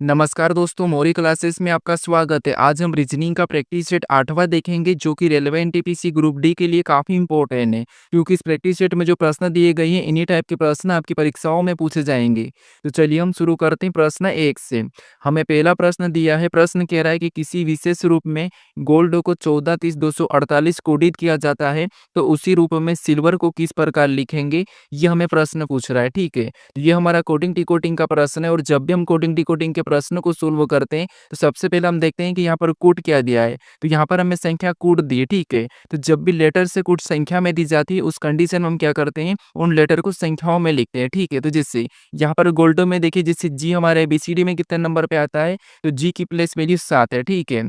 नमस्कार दोस्तों, मौरी क्लासेस में आपका स्वागत है। आज हम रीजनिंग का प्रैक्टिस सेट 8वां देखेंगे जो कि रेलवे एनटीपीसी ग्रुप डी के लिए काफ़ी इंपॉर्टेंट है, क्योंकि इस प्रैक्टिस सेट में जो प्रश्न दिए गए हैं इन्हीं टाइप के प्रश्न आपकी परीक्षाओं में पूछे जाएंगे। तो चलिए हम शुरू करते हैं प्रश्न 1 से। हमें पहला प्रश्न दिया है, प्रश्न कह रहा है कि किसी विशेष रूप में गोल्ड को 14, 30, 248 कोडित किया जाता है, तो उसी रूप में सिल्वर को किस प्रकार लिखेंगे, ये हमें प्रश्न पूछ रहा है। ठीक है, ये हमारा कोडिंग डिकोडिंग का प्रश्न है। और जब भी हम कोडिंग डिकोडिंग के प्रश्न को सोल्व करते हैं तो सबसे पहले हम देखते हैं कि यहाँ पर कूट क्या दिया है। तो यहाँ पर हमें संख्या कूट दी है। ठीक है, तो जब भी लेटर से कूट संख्या में दी जाती है उस कंडीशन में हम क्या करते हैं, उन लेटर को संख्याओं में लिखते हैं। ठीक है, तो जिससे यहाँ पर गोल्डो में देखिए, जिससे जी हमारे एबीसीडी में कितने नंबर पे आता है, तो जी की प्लेस वैल्यू 7 है। ठीक है,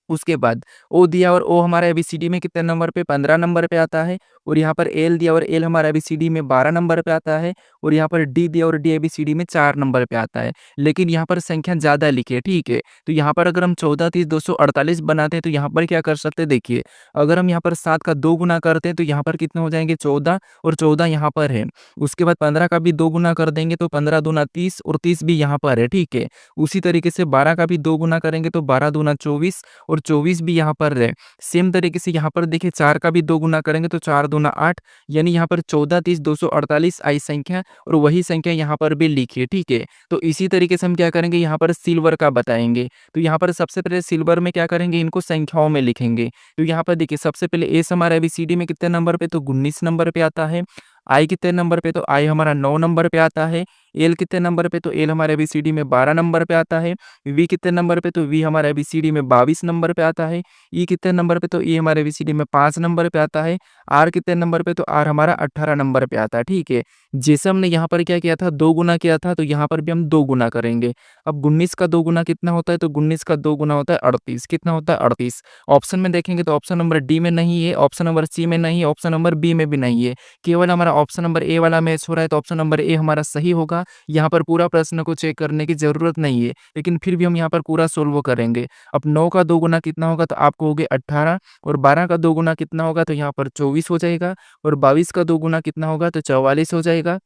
उसके बाद ओ दिया और ओ हमारा एबीसीडी में कितने नंबर पे, 15 नंबर पे आता है। और यहाँ पर एल दिया और एल हमारा एबीसीडी में 12 नंबर पे आता है। और यहाँ पर डी दिया और डी एबीसीडी में 4 नंबर पे आता है। लेकिन यहाँ पर संख्या ज़्यादा लिखी है। ठीक है, तो यहाँ पर अगर हम 14, 30, 248 बनाते हैं तो यहाँ पर क्या कर सकते हैं, देखिए अगर हम यहाँ पर 7 का 2 गुना करते हैं तो यहाँ पर कितने हो जाएंगे, 14, और 14 यहाँ पर है। उसके बाद 15 का भी 2 गुना कर देंगे तो 15 दूना 30, और 30 भी यहाँ पर है। ठीक है, उसी तरीके से 12 का भी 2 गुना करेंगे तो 12 दूना 24, और 24 भी यहाँ पर है। सेम तरीके से यहाँ पर देखिए 4 का भी 2 गुना करेंगे तो 4 दूना 8, यानी यहाँ पर 14, 30, 248 आई संख्या, और वही संख्या यहाँ पर भी लिखिए। ठीक है, तो इसी तरीके से हम क्या करेंगे, यहाँ पर सिल्वर का बताएंगे। तो यहाँ पर सबसे पहले सिल्वर में क्या करेंगे, इनको संख्याओं में लिखेंगे। तो यहाँ पर देखिए सबसे पहले एस हमारा एबीसीडी में कितने नंबर पे, तो 19 नंबर पे आता है। आई कितने नंबर पे, तो आई हमारा 9 नंबर पे आता है। एल कितने नंबर पे, तो एल हमारे एबीसीडी में 12 नंबर पे आता है। वी कितने नंबर पे, तो वी हमारे एबीसीडी में 22 नंबर पे आता है। ई कितने नंबर पे, तो ई हमारे एबीसीडी में 5 नंबर पे आता है। आर कितने नंबर पे, तो आर हमारा 18 नंबर पे आता है। ठीक है, जैसे हमने यहाँ पर क्या किया था, 2 गुना किया था, तो यहाँ पर भी हम 2 गुना करेंगे। अब 19 का 2 गुना कितना होता है, तो 19 का 2 गुना होता है 38। कितना होता है, 38। ऑप्शन में देखेंगे तो ऑप्शन नंबर डी में नहीं है, ऑप्शन नंबर सी में नहीं है, ऑप्शन नंबर बी में भी नहीं है। केवल हमारा ऑप्शन नंबर ए वाला मैच हो रहा है, तो ऑप्शन नंबर ए हमारा सही होगा। यहाँ पर पूरा प्रश्न को चेक करने की जरूरत नहीं है, लेकिन फिर भी हम यहाँ पर पूरा सोल्व करेंगे। अब 9 का 2 गुना कितना होगा, तो आपको हो गया 18। और 12 का 2 गुना कितना होगा, तो यहाँ पर 24 हो जाएगा। और 22 का 2 गुना कितना होगा, तो 44 हो जाएगा।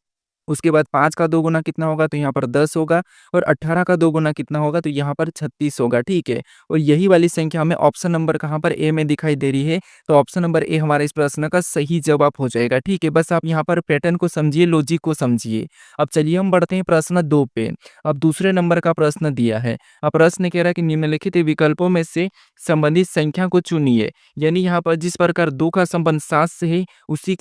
उसके बाद 5 का 2 गुना कितना होगा, तो यहाँ पर 10 होगा। और 18 का 2 गुना कितना होगा, तो यहाँ पर 36 होगा। ठीक है, और यही वाली संख्या हमें ऑप्शन नंबर कहाँ पर, ए में दिखाई दे रही है। तो ऑप्शन नंबर ए हमारे इस प्रश्न का सही जवाब हो जाएगा। ठीक है, बस आप यहाँ पर पैटर्न को समझिए, लॉजिक को समझिए। अब चलिए हम बढ़ते हैं प्रश्न 2 पे। अब दूसरे नंबर का प्रश्न दिया है। अब प्रश्न कह रहा है कि निम्नलिखित विकल्पों में से संबंधित संख्या को चुनिए। यानी यहाँ पर जिस प्रकार 2 का संबंध 7 से है,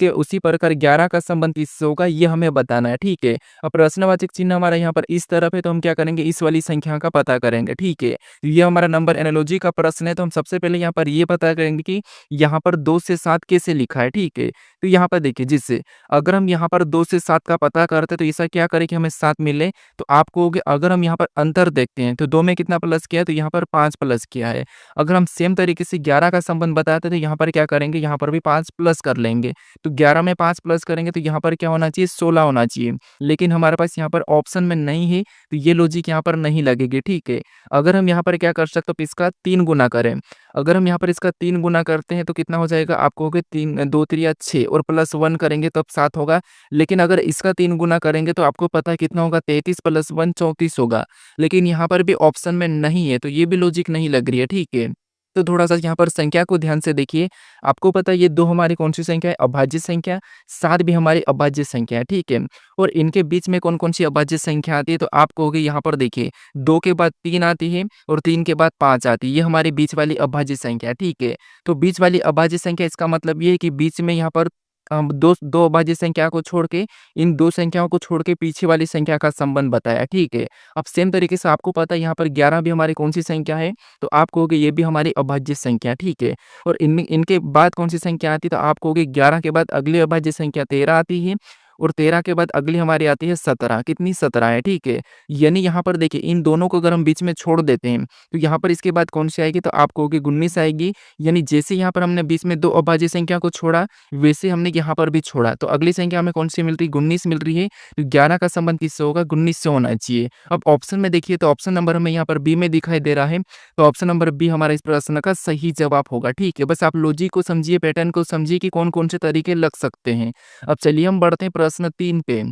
उसी प्रकार 11 का संबंध 30 से होगा, ये हमें बताना है। ठीक है, अब प्रश्नवाचक चिन्ह हमारा यहाँ पर इस तरफ है, तो हम क्या करेंगे, इस वाली संख्या का पता करेंगे। ठीक है, तो ये हमारा नंबर एनालॉजी का प्रश्न है, तो हम सबसे पहले यहाँ पर ये पता करेंगे कि यहाँ पर 2 से 7 कैसे लिखा है। ठीक है, तो यहाँ पर देखिए, जिससे अगर हम यहाँ पर 2 से 7 का पता करते तो ऐसा क्या करें कि हमें 7 मिले। तो आपको अगर हम यहाँ पर अंतर देखते हैं तो 2 में कितना प्लस किया है, तो यहाँ पर 5 प्लस किया है। अगर हम सेम तरीके से 11 का संबंध बताते तो यहाँ पर क्या करेंगे, यहाँ पर भी 5 प्लस कर लेंगे। तो 11 में 5 प्लस करेंगे तो यहाँ पर क्या होना चाहिए, 16 होना चाहिए। लेकिन हमारे पास यहाँ पर ऑप्शन में नहीं है, तो ये लॉजिक यहाँ पर नहीं लगेगी। ठीक है, अगर हम यहाँ पर क्या कर सकते हो, इसका 3 गुना करें। अगर हम यहाँ पर इसका 3 गुना करते हैं तो कितना हो जाएगा, आपको हो गया 3 2 3 6, और प्लस 1 करेंगे तब 7 होगा। लेकिन अगर इसका 3 गुना करेंगे तो आपको पता है कितना होगा, 33 प्लस 1 34 होगा। लेकिन यहाँ पर भी ऑप्शन में नहीं है, तो ये भी लॉजिक नहीं लग रही है। ठीक है, तो थोड़ा-सा यहाँ पर संख्या को ध्यान से देखिए। आपको पता है ये 2 हमारी कौन-सी संख्या है, अभाज्य संख्या। 7 भी हमारी अभाज्य संख्या है। ठीक है, और इनके बीच में कौन-कौन सी अभाज्य संख्या आती है, तो आप कहोगे यहाँ पर देखिए 2 के बाद 3 आती है और 3 के बाद 5 आती है। ये हमारी बीच वाली अभाज्य संख्या है। ठीक है, तो बीच वाली अभाज्य संख्या, इसका मतलब ये है कि बीच में यहाँ पर दो अभाज्य संख्या को छोड़ के, इन 2 संख्याओं को छोड़ के पीछे वाली संख्या का संबंध बताया। ठीक है, अब सेम तरीके से आपको पता है यहाँ पर 11 भी हमारी कौन-सी संख्या है, तो आप कहोगे ये भी हमारी अभाज्य संख्या। ठीक है, और इनमें इनके बाद कौन-सी संख्या आती है, तो आप कहोगे 11 के बाद अगली अभाज्य संख्या 13 आती है। और 13 के बाद अगली हमारी आती है 17। कितनी, 17 है। ठीक है, यानी यहाँ पर देखिए इन दोनों को अगर हम बीच में छोड़ देते हैं तो यहाँ पर इसके बाद कौन सी आएगी, तो आप कहोगे 19 आएगी। यानी जैसे यहाँ पर हमने बीच में 2 अभाज्य संख्या को छोड़ा, वैसे हमने यहाँ पर भी छोड़ा, तो अगली संख्या हमें कौन सी मिल रही है, 19 मिल रही है। तो 11 का संबंध किससे होगा, 19 से होना चाहिए। अब ऑप्शन में देखिए तो ऑप्शन नंबर हमें यहाँ पर बी में दिखाई दे रहा है, तो ऑप्शन नंबर बी हमारा इस प्रश्न का सही जवाब होगा। ठीक है, बस आप लॉजिक को समझिए, पैटर्न को समझिए कि कौन-कौन से तरीके लग सकते हैं। अब चलिए हम बढ़ते हैं प्रश्न 3 पे।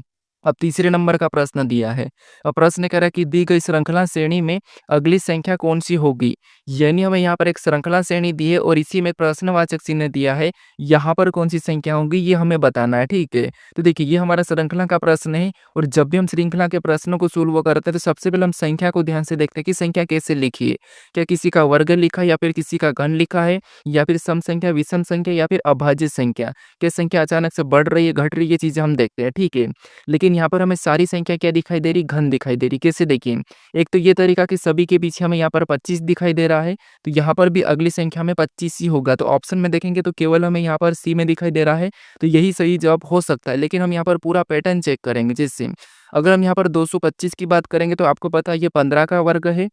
अब तीसरे नंबर का प्रश्न दिया है। अब प्रश्न कह रहा है कि दी गई श्रृंखला श्रेणी में अगली संख्या कौन-सी होगी? यानी हमें यहाँ पर एक श्रृंखला श्रेणी दी है और इसी में प्रश्नवाचक चिन्ह दिया है। यहाँ पर कौन-सी संख्या होंगी ये हमें बताना है, ठीक है? तो देखिए ये हमारा श्रृंखला का प्रश्न है और जब भी हम श्रृंखला के प्रश्नों को सोल्व करते हैं तो सबसे पहले हम संख्या को ध्यान से देखते हैं कि संख्या कैसे लिखी है। क्या किसी का वर्ग लिखा है या फिर किसी का घन लिखा है या फिर सम संख्या, विषम संख्या या फिर अभाज्य संख्या? क्या संख्या अचानक से बढ़ रही है, घट रही है, ये चीज़ें हम देखते हैं, ठीक है? लेकिन यहाँ पर हमें सारी संख्या क्या दिखाई दे रही? घन दिखाई दे रही। कैसे देखिए? एक तो ये तरीका कि सभी के पीछे हमें यहाँ पर 25 दिखाई दे रहा है, तो यहाँ पर भी अगली संख्या में 25 ही होगा। तो ऑप्शन में देखेंगे तो केवल हमें यहाँ पर सी में दिखाई दे रहा है, तो यही सही जवाब हो सकता है। लेकिन हम यहाँ पर पूरा पैटर्न चेक करेंगे जैसे अगर हम यहाँ पर 225 की बात करेंगे तो आपको पता है ये 15 का वर्ग है।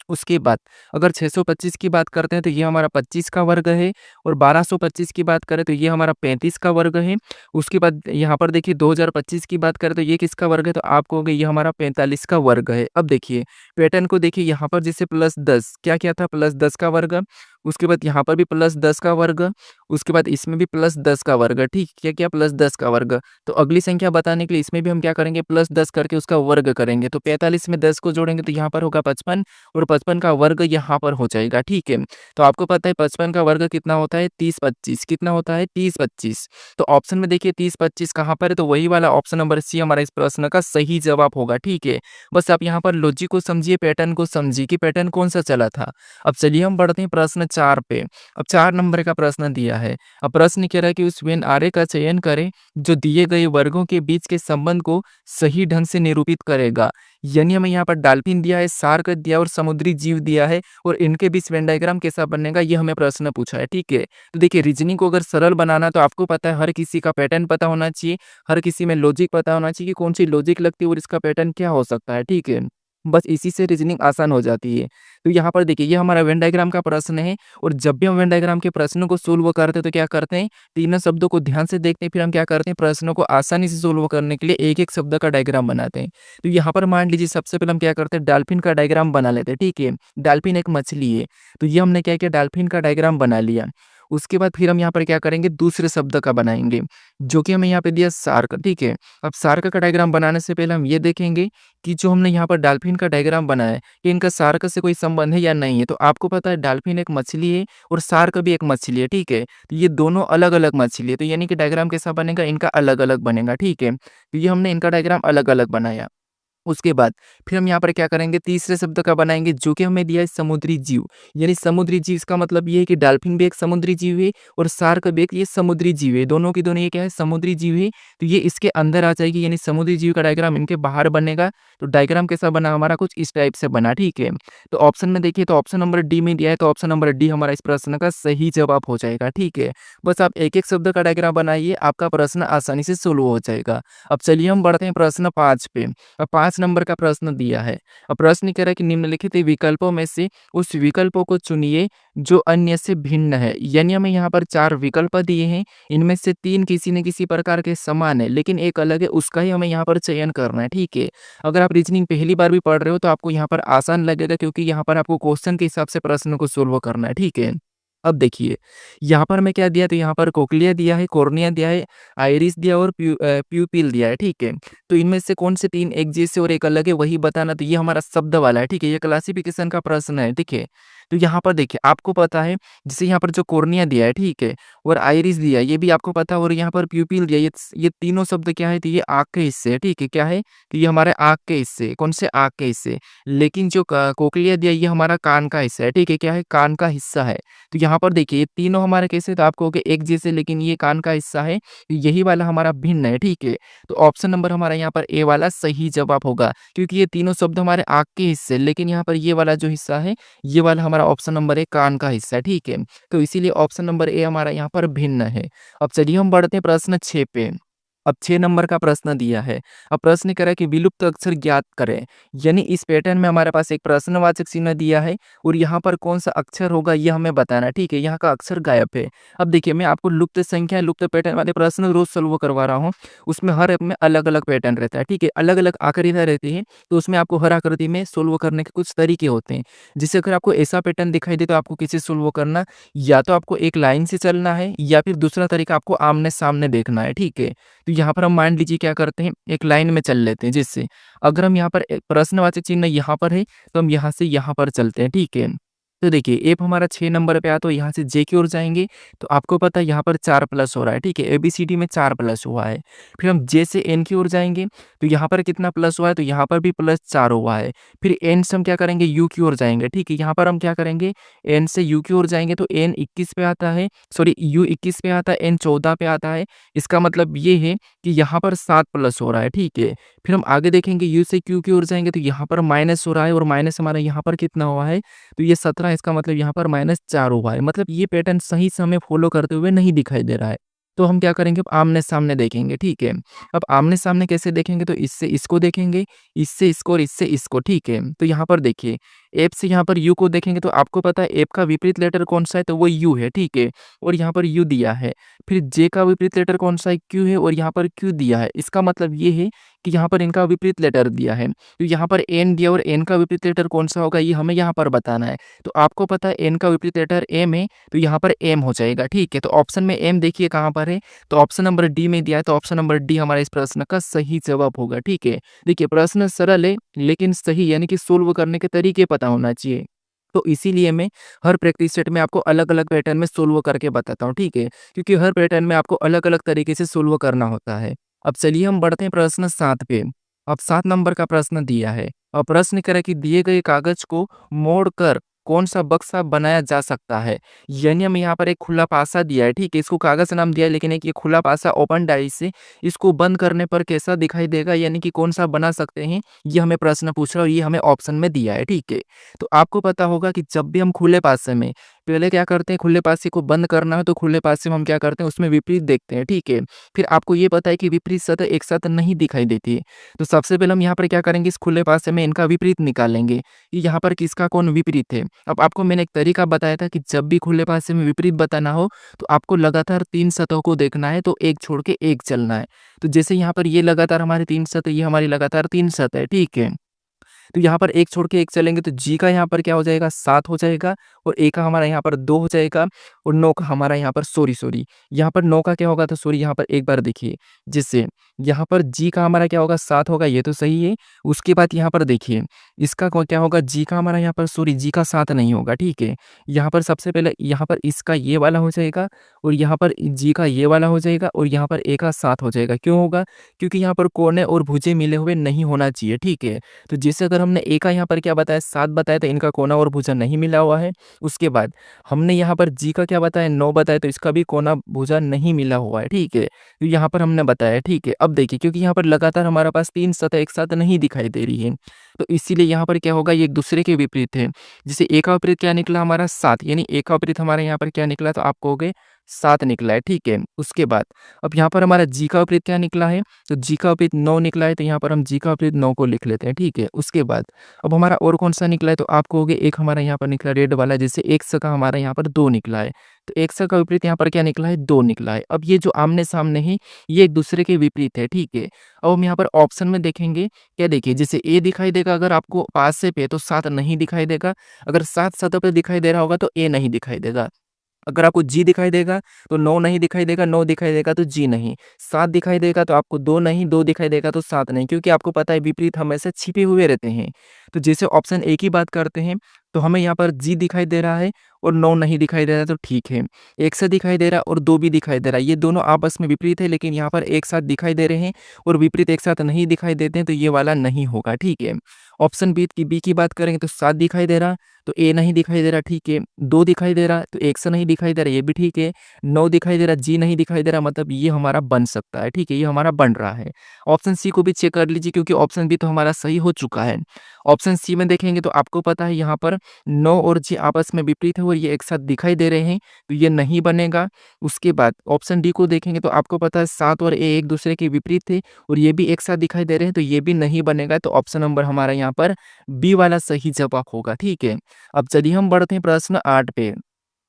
उसके बाद अगर 625 की बात करते हैं तो ये हमारा 25 का वर्ग है और 1225 की बात करें तो ये हमारा 35 का वर्ग है। उसके बाद यहाँ पर देखिए 2025 की बात करें तो ये किसका वर्ग है? तो आप कहोगे ये हमारा 45 का वर्ग है। अब देखिए पैटर्न को देखिए यहाँ पर जैसे +10 क्या-क्या था? +10 का वर्ग, उसके बाद यहाँ पर भी +10 का वर्ग, उसके बाद इसमें भी +10 का वर्ग, ठीक? क्या-क्या? +10 का वर्ग। तो अगली संख्या बताने के लिए इसमें भी हम क्या करेंगे? +10 करके उसका वर्ग करेंगे। तो 45 में 10 को जोड़ेंगे तो यहाँ पर होगा 55 और 55 का वर्ग यहाँ पर हो जाएगा, ठीक है? तो आपको पता है 55 का वर्ग कितना होता है? 30-25 कितना होता है? 30-25। तो ऑप्शन में देखिए 30-25 कहाँ पर है? तो वही वाला ऑप्शन नंबर सी हमारा इस प्रश्न का सही जवाब होगा, ठीक है? बस आप यहाँ पर लॉजिक को समझिए, पैटर्न को समझिए कि पैटर्न कौन-सा चला था। अब चलिए हम बढ़ते हैं प्रश्न 4 पे। अब 4 नंबर का प्रश्न दिया है। अब प्रश्न कह रहा है कि उस वेन आरे का चयन करें जो दिए गए वर्गों के बीच के संबंध को सही ढंग से निरूपित करेगा। यानी हमें यहाँ पर डॉल्फिन दिया है, शार्क दिया है और समुद्री जीव दिया है और इनके बीच वेन डायग्राम कैसा बनेगा ये हमें प्रश्न पूछा है, ठीक है? तो देखिए रीजनिंग को अगर सरल बनाना है तो आपको पता है हर किसी का पैटर्न पता होना चाहिए, हर किसी में लॉजिक पता होना चाहिए कि कौन-सी लॉजिक लगती है और इसका पैटर्न क्या हो सकता है, ठीक है? बस इसी से रीजनिंग आसान हो जाती है। तो यहाँ पर देखिए ये हमारा वेन डायग्राम का प्रश्न है और जब भी हम वेन डायग्राम के प्रश्नों को सोल्व करते हैं तो क्या करते हैं? तीनों शब्दों को ध्यान से देखते हैं, फिर हम क्या करते हैं प्रश्नों को आसानी से सोल्व करने के लिए एक-एक शब्द का डायग्राम बनाते हैं। तो यहाँ पर मान लीजिए सबसे पहले हम क्या करते हैं डॉल्फिन का डायग्राम बना लेते हैं, ठीक है? डॉल्फिन एक मछली है, तो ये हमने क्या किया डॉल्फिन का डायग्राम बना लिया। उसके बाद फिर हम यहाँ पर क्या करेंगे दूसरे शब्द का बनाएँगे, जो कि हमें यहाँ पे दिया शार्क, ठीक है? अब शार्क का डायग्राम बनाने से पहले हम ये देखेंगे कि जो हमने यहाँ पर डॉल्फिन का डायग्राम बनाया है, कि इनका शार्क से कोई संबंध है या नहीं है। तो आपको पता है डॉल्फिन एक मछली है और शार्क भी एक मछली है, ठीक है? तो ये दोनों अलग-अलग मछली है, तो यानी कि डायग्राम कैसा बनेगा? इनका अलग-अलग बनेगा, ठीक है? तो ये हमने इनका डायग्राम अलग-अलग बनाया। उसके बाद फिर हम यहाँ पर क्या करेंगे तीसरे शब्द का बनाएँगे जो कि हमें दिया है समुद्री जीव। यानी समुद्री जीव इसका मतलब ये है कि डॉल्फिन भी एक समुद्री जीव है और शार्क भी एक ये समुद्री जीव है। दोनों की दोनों ये क्या है समुद्री जीव है। तो ये इसके अंदर आ जाएगी यानी समुद्री जीव का डायग्राम इनके बाहर बनेगा। तो डायग्राम कैसा बना हमारा कुछ इस टाइप से बना, ठीक है। तो ऑप्शन में देखिए तो ऑप्शन नंबर डी में दिया है तो ऑप्शन नंबर डी हमारा इस प्रश्न का सही जवाब हो जाएगा, ठीक है। बस आप एक-एक शब्द का डायग्राम बनाइए, आपका प्रश्न आसानी से सोल्व हो जाएगा। अब चलिए हम बढ़ते हैं प्रश्न 5 पे। 5 नंबर का प्रश्न दिया है। अब प्रश्न कह रहा है कि निम्नलिखित विकल्पों में से उस विकल्पों को चुनिए जो अन्य से भिन्न है। यानी हमें यहाँ पर 4 विकल्प दिए हैं, इनमें से 3 किसी न किसी प्रकार के समान है, लेकिन एक अलग है, उसका ही हमें यहाँ पर चयन करना है, ठीक है। अगर आप रीजनिंग पहली बार भी पढ़ रहे हो तो आपको यहाँ पर आसान लगेगा क्योंकि यहाँ पर आपको क्वेश्चन के हिसाब से प्रश्न को सोल्व करना है, ठीक है। अब देखिए, यहाँ पर मैं क्या दिया तो यहाँ पर कोक्लिया दिया है, कॉर्निया दिया है, आइरिस दिया और प्यूपिल दिया है, ठीक है। तो इनमें से कौन से 3 एक जैसे और एक अलग है वही बताना, तो ये हमारा शब्द वाला है, ठीक है। ये क्लासिफिकेशन का प्रश्न है, ठीक है। तो यहाँ पर देखिए आपको पता है जैसे यहाँ पर जो कॉर्निया दिया है, ठीक है, और आइरिस दिया है, ये भी आपको पता है और यहाँ पर प्यूपिल दिया है, ये तीनों शब्द क्या है तो ये आँख के हिस्से है, ठीक है। क्या है? तो ये हमारे आँख के हिस्से, कौन से? आँख के हिस्से। लेकिन जो कोक्लिया दिया है ये हमारा कान का हिस्सा है, ठीक है। क्या है? कान का हिस्सा है। तो यहाँ पर देखिए ये तीनों हमारे कैसे तो आप कहोगे एक जैसे लेकिन ये कान का हिस्सा है, यही वाला हमारा भिन्न है, ठीक है। तो ऑप्शन नंबर हमारा यहाँ पर ए वाला सही जवाब होगा क्योंकि ये तीनों शब्द हमारे आँख के हिस्से, लेकिन यहाँ पर ये वाला जो हिस्सा है, ये वाला हमारा ऑप्शन नंबर ए कान का हिस्सा है, ठीक है। तो इसीलिए ऑप्शन नंबर ए हमारा यहाँ पर भिन्न है। अब चलिए हम बढ़ते हैं प्रश्न 6 पे। अब 6 नंबर का प्रश्न दिया है। अब प्रश्न कह रहा है कि विलुप्त अक्षर ज्ञात करें। यानी इस पैटर्न में हमारे पास एक प्रश्नवाचक चिन्ह दिया है और यहाँ पर कौन-सा अक्षर होगा ये हमें बताना है, ठीक है। यहाँ का अक्षर गायब है। अब देखिए मैं आपको लुप्त संख्या, लुप्त पैटर्न वाले प्रश्न रोज़ सॉल्व करवा रहा हूँ। उसमें हर एक में अलग-अलग पैटर्न रहता है, ठीक है। अलग-अलग आकृतियाँ रहती हैं, तो उसमें आपको हर आकृति में सोल्व करने के कुछ तरीके होते हैं। जैसे अगर आपको ऐसा पैटर्न दिखाई दे तो आपको कैसे सोल्व करना, या तो आपको एक लाइन से चलना है या फिर दूसरा तरीका आपको आमने-सामने देखना है, ठीक है। तो यहाँ पर हम मान लीजिए क्या करते हैं, एक लाइन में चल लेते हैं, जिससे अगर हम यहाँ पर प्रश्नवाचक चिन्ह यहाँ पर है, तो हम यहाँ से यहाँ पर चलते हैं, ठीक है। तो देखिए एप हमारा 6 नंबर पे आया, तो यहाँ से जे की ओर जाएँगे, तो आपको पता है यहाँ पर 4 प्लस हो रहा है, ठीक है। एबीसीडी में 4 प्लस हुआ है। फिर हम जे से एन की ओर जाएँगे, तो यहाँ पर कितना प्लस हुआ है, तो यहाँ पर भी प्लस 4 हुआ है। फिर एन से हम क्या करेंगे, यू की ओर जाएँगे, ठीक है। यहाँ पर हम क्या करेंगे, एन से यू की ओर जाएँगे, तो एन 21 पे आता है, सॉरी यू 21 पे आता है, एन 14 पे आता है। इसका मतलब ये है कि यहाँ पर 7 प्लस हो रहा है, ठीक है। फिर हम आगे देखेंगे, यू से क्यू की ओर जाएँगे, तो यहाँ पर माइनस हो रहा है, और माइनस हमारा यहाँ पर कितना हुआ है, तो ये 17, इसका मतलब यहाँ पर -4 हुआ है। मतलब ये पैटर्न सही से हमें फ़ॉलो करते हुए नहीं दिखाई दे रहा है। तो हम क्या करेंगे, अब आमने-सामने देखेंगे, ठीक है। अब आमने-सामने कैसे देखेंगे, तो इससे इसको देखेंगे, इससे इसको और इससे इसको, ठीक है। तो यहाँ पर देखिए, एप से यहाँ पर यू को देखेंगे, तो आपको पता है एप का विपरीत लेटर कौन-सा है, तो वो यू है, ठीक है। और यहाँ पर यू दिया है। फिर जे का विपरीत लेटर कौन-सा है, क्यू है, और यहाँ पर क्यू दिया है। इसका मतलब ये है कि यहाँ पर इनका विपरीत लेटर दिया है। तो यहाँ पर एन दिया, और एन का विपरीत लेटर कौन-सा होगा, ये हमें यहाँ पर बताना है। तो आपको पता है एन का विपरीत लेटर एम है, तो यहाँ पर एम हो जाएगा, ठीक है। तो ऑप्शन में एम देखिए कहाँ पर है, तो ऑप्शन नंबर डी में दिया है, तो ऑप्शन नंबर डी हमारा इस प्रश्न का सही जवाब होगा, ठीक है। देखिए प्रश्न सरल है, लेकिन सही यानी कि सोल्व करने के तरीके पता होना चाहिए। तो इसीलिए मैं हर प्रैक्टिस सेट में आपको अलग-अलग पैटर्न में सोल्व करके बताता हूँ, ठीक है। क्योंकि हर पैटर्न में आपको अलग-अलग तरीके से सोल्व करना होता है। अब चलिए हम बढ़ते हैं प्रश्न 7 पे। अब 7 नंबर का प्रश्न दिया है। और प्रश्न कह रहा है कि दिए गए कागज को मोड़कर कौन-सा बक्सा बनाया जा सकता है? यानी हमें यहाँ पर एक खुला पासा दिया है, ठीक है? इसको कागज़ नाम दिया है, लेकिन एक ये खुला पासा ओपन डायरी से इसको बंद करने पर कैसा दिखाई देगा, यानी कि कौन-सा बना सकते हैं? ये हमें प्रश्न पूछ रहा है, और ये हमें ऑप्शन में दिया है, ठीक है? तो आपको पता होगा कि जब भी हम खुले पासे में पहले क्या करते हैं, खुले पासे को बंद करना है, तो खुले पासे में हम क्या करते हैं, उसमें विपरीत देखते हैं, ठीक है? फिर आपको ये पता है कि विपरीत सतह एक साथ नहीं दिखाई देती है। तो सबसे पहले हम यहाँ पर क्या करेंगे, इस खुले पासे में इनका विपरीत निकालेंगे कि यहाँ पर किसका कौन विपरीत है। अब आपको मैंने एक तरीका बताया था कि जब भी खुले पासे में विपरीत बताना हो, तो आपको लगातार 3 सतहों को देखना है, तो एक छोड़ के एक चलना है। तो जैसे यहाँ पर ये लगातार हमारी 3 सतह, ये हमारी लगातार 3 सतह है, ठीक है? तो यहाँ पर एक छोड़ के एक चलेंगे, तो जी का यहाँ पर क्या हो जाएगा, 7 हो जाएगा, और ए का हमारा यहाँ पर 2 हो जाएगा, और 9 का हमारा यहाँ पर सॉरी यहाँ पर 9 का क्या होगा, तो सॉरी यहाँ पर एक बार देखिए, जिससे यहाँ पर जी का हमारा क्या होगा, 7 होगा, ये तो सही है। उसके बाद यहाँ पर देखिए, इसका क्या होगा, जी का हमारा यहाँ पर सॉरी जी का 7 नहीं होगा, ठीक है। यहाँ पर सबसे पहले यहाँ पर इसका ये वाला हो जाएगा, और यहाँ पर जी का ये वाला हो जाएगा, और यहाँ पर ए का 7 हो जाएगा। क्यों होगा? क्योंकि यहाँ पर कोने और भुजें मिले हुए नहीं होना चाहिए, ठीक है। तो जैसे अगर हमने ए का यहाँ पर क्या बताया, 7 बताया, तो इनका कोना और भुजा नहीं मिला हुआ है। उसके बाद हमने यहाँ पर जी का क्या बताया, 9 बताया, तो इसका भी कोना भुजा नहीं मिला हुआ है, ठीक है। तो यहाँ पर हमने बताया, ठीक है। अब देखिए, क्योंकि यहाँ पर लगातार हमारे पास 3 सतह एक साथ नहीं दिखाई दे रही है, तो इसीलिए यहाँ पर क्या होगा, ये एक दूसरे के विपरीत है। जैसे ए का विपरीत क्या निकला हमारा, 7, यानी ए का विपरीत हमारे यहाँ पर क्या निकला, तो आप कहोगे 7 निकला है, ठीक है। उसके बाद अब यहाँ पर हमारा जी का विपरीत क्या निकला है, तो जी का विपरीत 9 निकला है, तो यहाँ पर हम जी का विपरीत 9 को लिख लेते हैं, ठीक है। उसके बाद अब हमारा और कौन-सा निकला है, तो आप कहोगे एक हमारा यहाँ पर निकला रेड वाला, जैसे 1 का हमारा यहाँ पर 2 निकला है, तो 1 का विपरीत यहाँ पर क्या निकला है, 2 निकला है। अब ये जो आमने-सामने है, ये एक दूसरे के विपरीत है, ठीक है। अब हम यहाँ पर ऑप्शन में देखेंगे, क्या देखिए, जैसे ए दिखाई देगा अगर आपको पास से पे, तो 7 नहीं दिखाई देगा। अगर 7 सतह पे दिखाई दे रहा होगा, तो ए नहीं दिखाई देगा। अगर आपको जी दिखाई देगा, तो 9 नहीं दिखाई देगा, 9 दिखाई देगा तो जी नहीं, 7 दिखाई देगा तो आपको 2 नहीं, 2 दिखाई देगा तो 7 नहीं, क्योंकि आपको पता है विपरीत हमेशा छिपे हुए रहते हैं। तो जैसे ऑप्शन ए की बात करते हैं, तो हमें यहाँ पर जी दिखाई दे रहा है और 9 नहीं दिखाई दे रहा है, तो ठीक है। 1 से दिखाई दे रहा है और 2 भी दिखाई दे रहा है, ये दोनों आपस में विपरीत है, लेकिन यहाँ पर एक साथ दिखाई दे रहे हैं और विपरीत एक साथ नहीं दिखाई देते हैं, तो ये वाला नहीं होगा, ठीक है। ऑप्शन बी की बात करेंगे, तो 7 दिखाई दे रहा, तो ए नहीं दिखाई दे रहा, ठीक है। 2 दिखाई दे रहा, तो 1 से नहीं दिखाई दे रहा, ये भी ठीक है। 9 दिखाई दे रहा, जी नहीं दिखाई दे रहा, मतलब ये हमारा बन सकता है, ठीक है, ये हमारा बन रहा है। ऑप्शन सी को भी चेक कर लीजिए, क्योंकि ऑप्शन बी तो हमारा सही हो चुका है। ऑप्शन सी में देखेंगे, तो आपको पता है यहाँ पर 9 और जी आपस में विपरीत है और ये एक साथ दिखाई दे रहे हैं, तो ये नहीं बनेगा। उसके बाद ऑप्शन डी को देखेंगे, तो आपको पता है 7 और ए एक दूसरे के विपरीत थे और ये भी एक साथ दिखाई दे रहे हैं, तो ये भी नहीं बनेगा। तो ऑप्शन नंबर हमारा यहाँ पर बी वाला सही जवाब होगा, ठीक है। अब चलिए हम बढ़ते हैं प्रश्न 8 पे।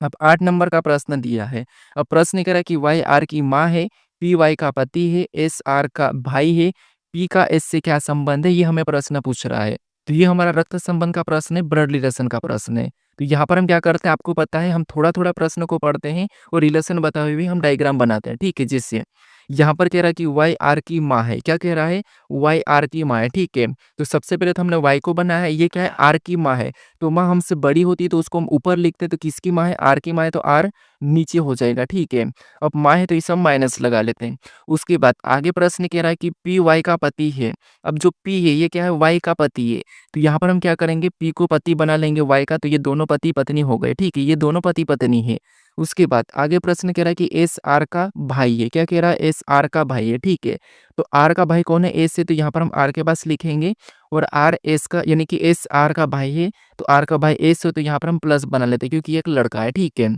अब 8 नंबर का प्रश्न दिया है। अब प्रश्न कह रहा है कि वाई आर की माँ है, पी वाई का पति है, एस आर का भाई है, पी का एस से क्या संबंध है, ये हमें प्रश्न पूछ रहा है। तो ये हमारा रक्त संबंध का प्रश्न है, ब्लड रिलेशन का प्रश्न है। तो यहाँ पर हम क्या करते हैं, आपको पता है, हम थोड़ा-थोड़ा प्रश्न को पढ़ते हैं और रिलेशन बताए हुए हम डायग्राम बनाते हैं, ठीक है। जिससे यहाँ पर कह रहा है कि y r की माँ है। क्या कह रहा है? y r की माँ है, ठीक है। तो सबसे पहले तो हमने y को बनाया है, ये क्या है? r की माँ है। तो माँ हमसे बड़ी होती है तो उसको हम ऊपर लिखते हैं, तो किसकी माँ है? r की माँ है, तो r नीचे हो जाएगा, ठीक है। अब माँ है तो इसे हम माइनस लगा लेते हैं। उसके बाद आगे प्रश्न कह रहा है कि p y का पति है। अब जो p है ये क्या है? y का पति है। तो यहाँ पर हम क्या करेंगे? p को पति बना लेंगे y का, तो ये दोनों पति पत्नी हो गए, ठीक है। ये दोनों पति पत्नी है। उसके बाद आगे प्रश्न कह रहा है कि एस आर का भाई है। क्या कह रहा है? एस आर का भाई है, ठीक है। तो आर का भाई कौन है? एस है, तो यहाँ पर हम आर के पास लिखेंगे और आर एस का यानी कि एस आर का भाई है, तो आर का भाई एस है, तो यहाँ पर हम प्लस बना लेते हैं क्योंकि ये एक लड़का है, ठीक है।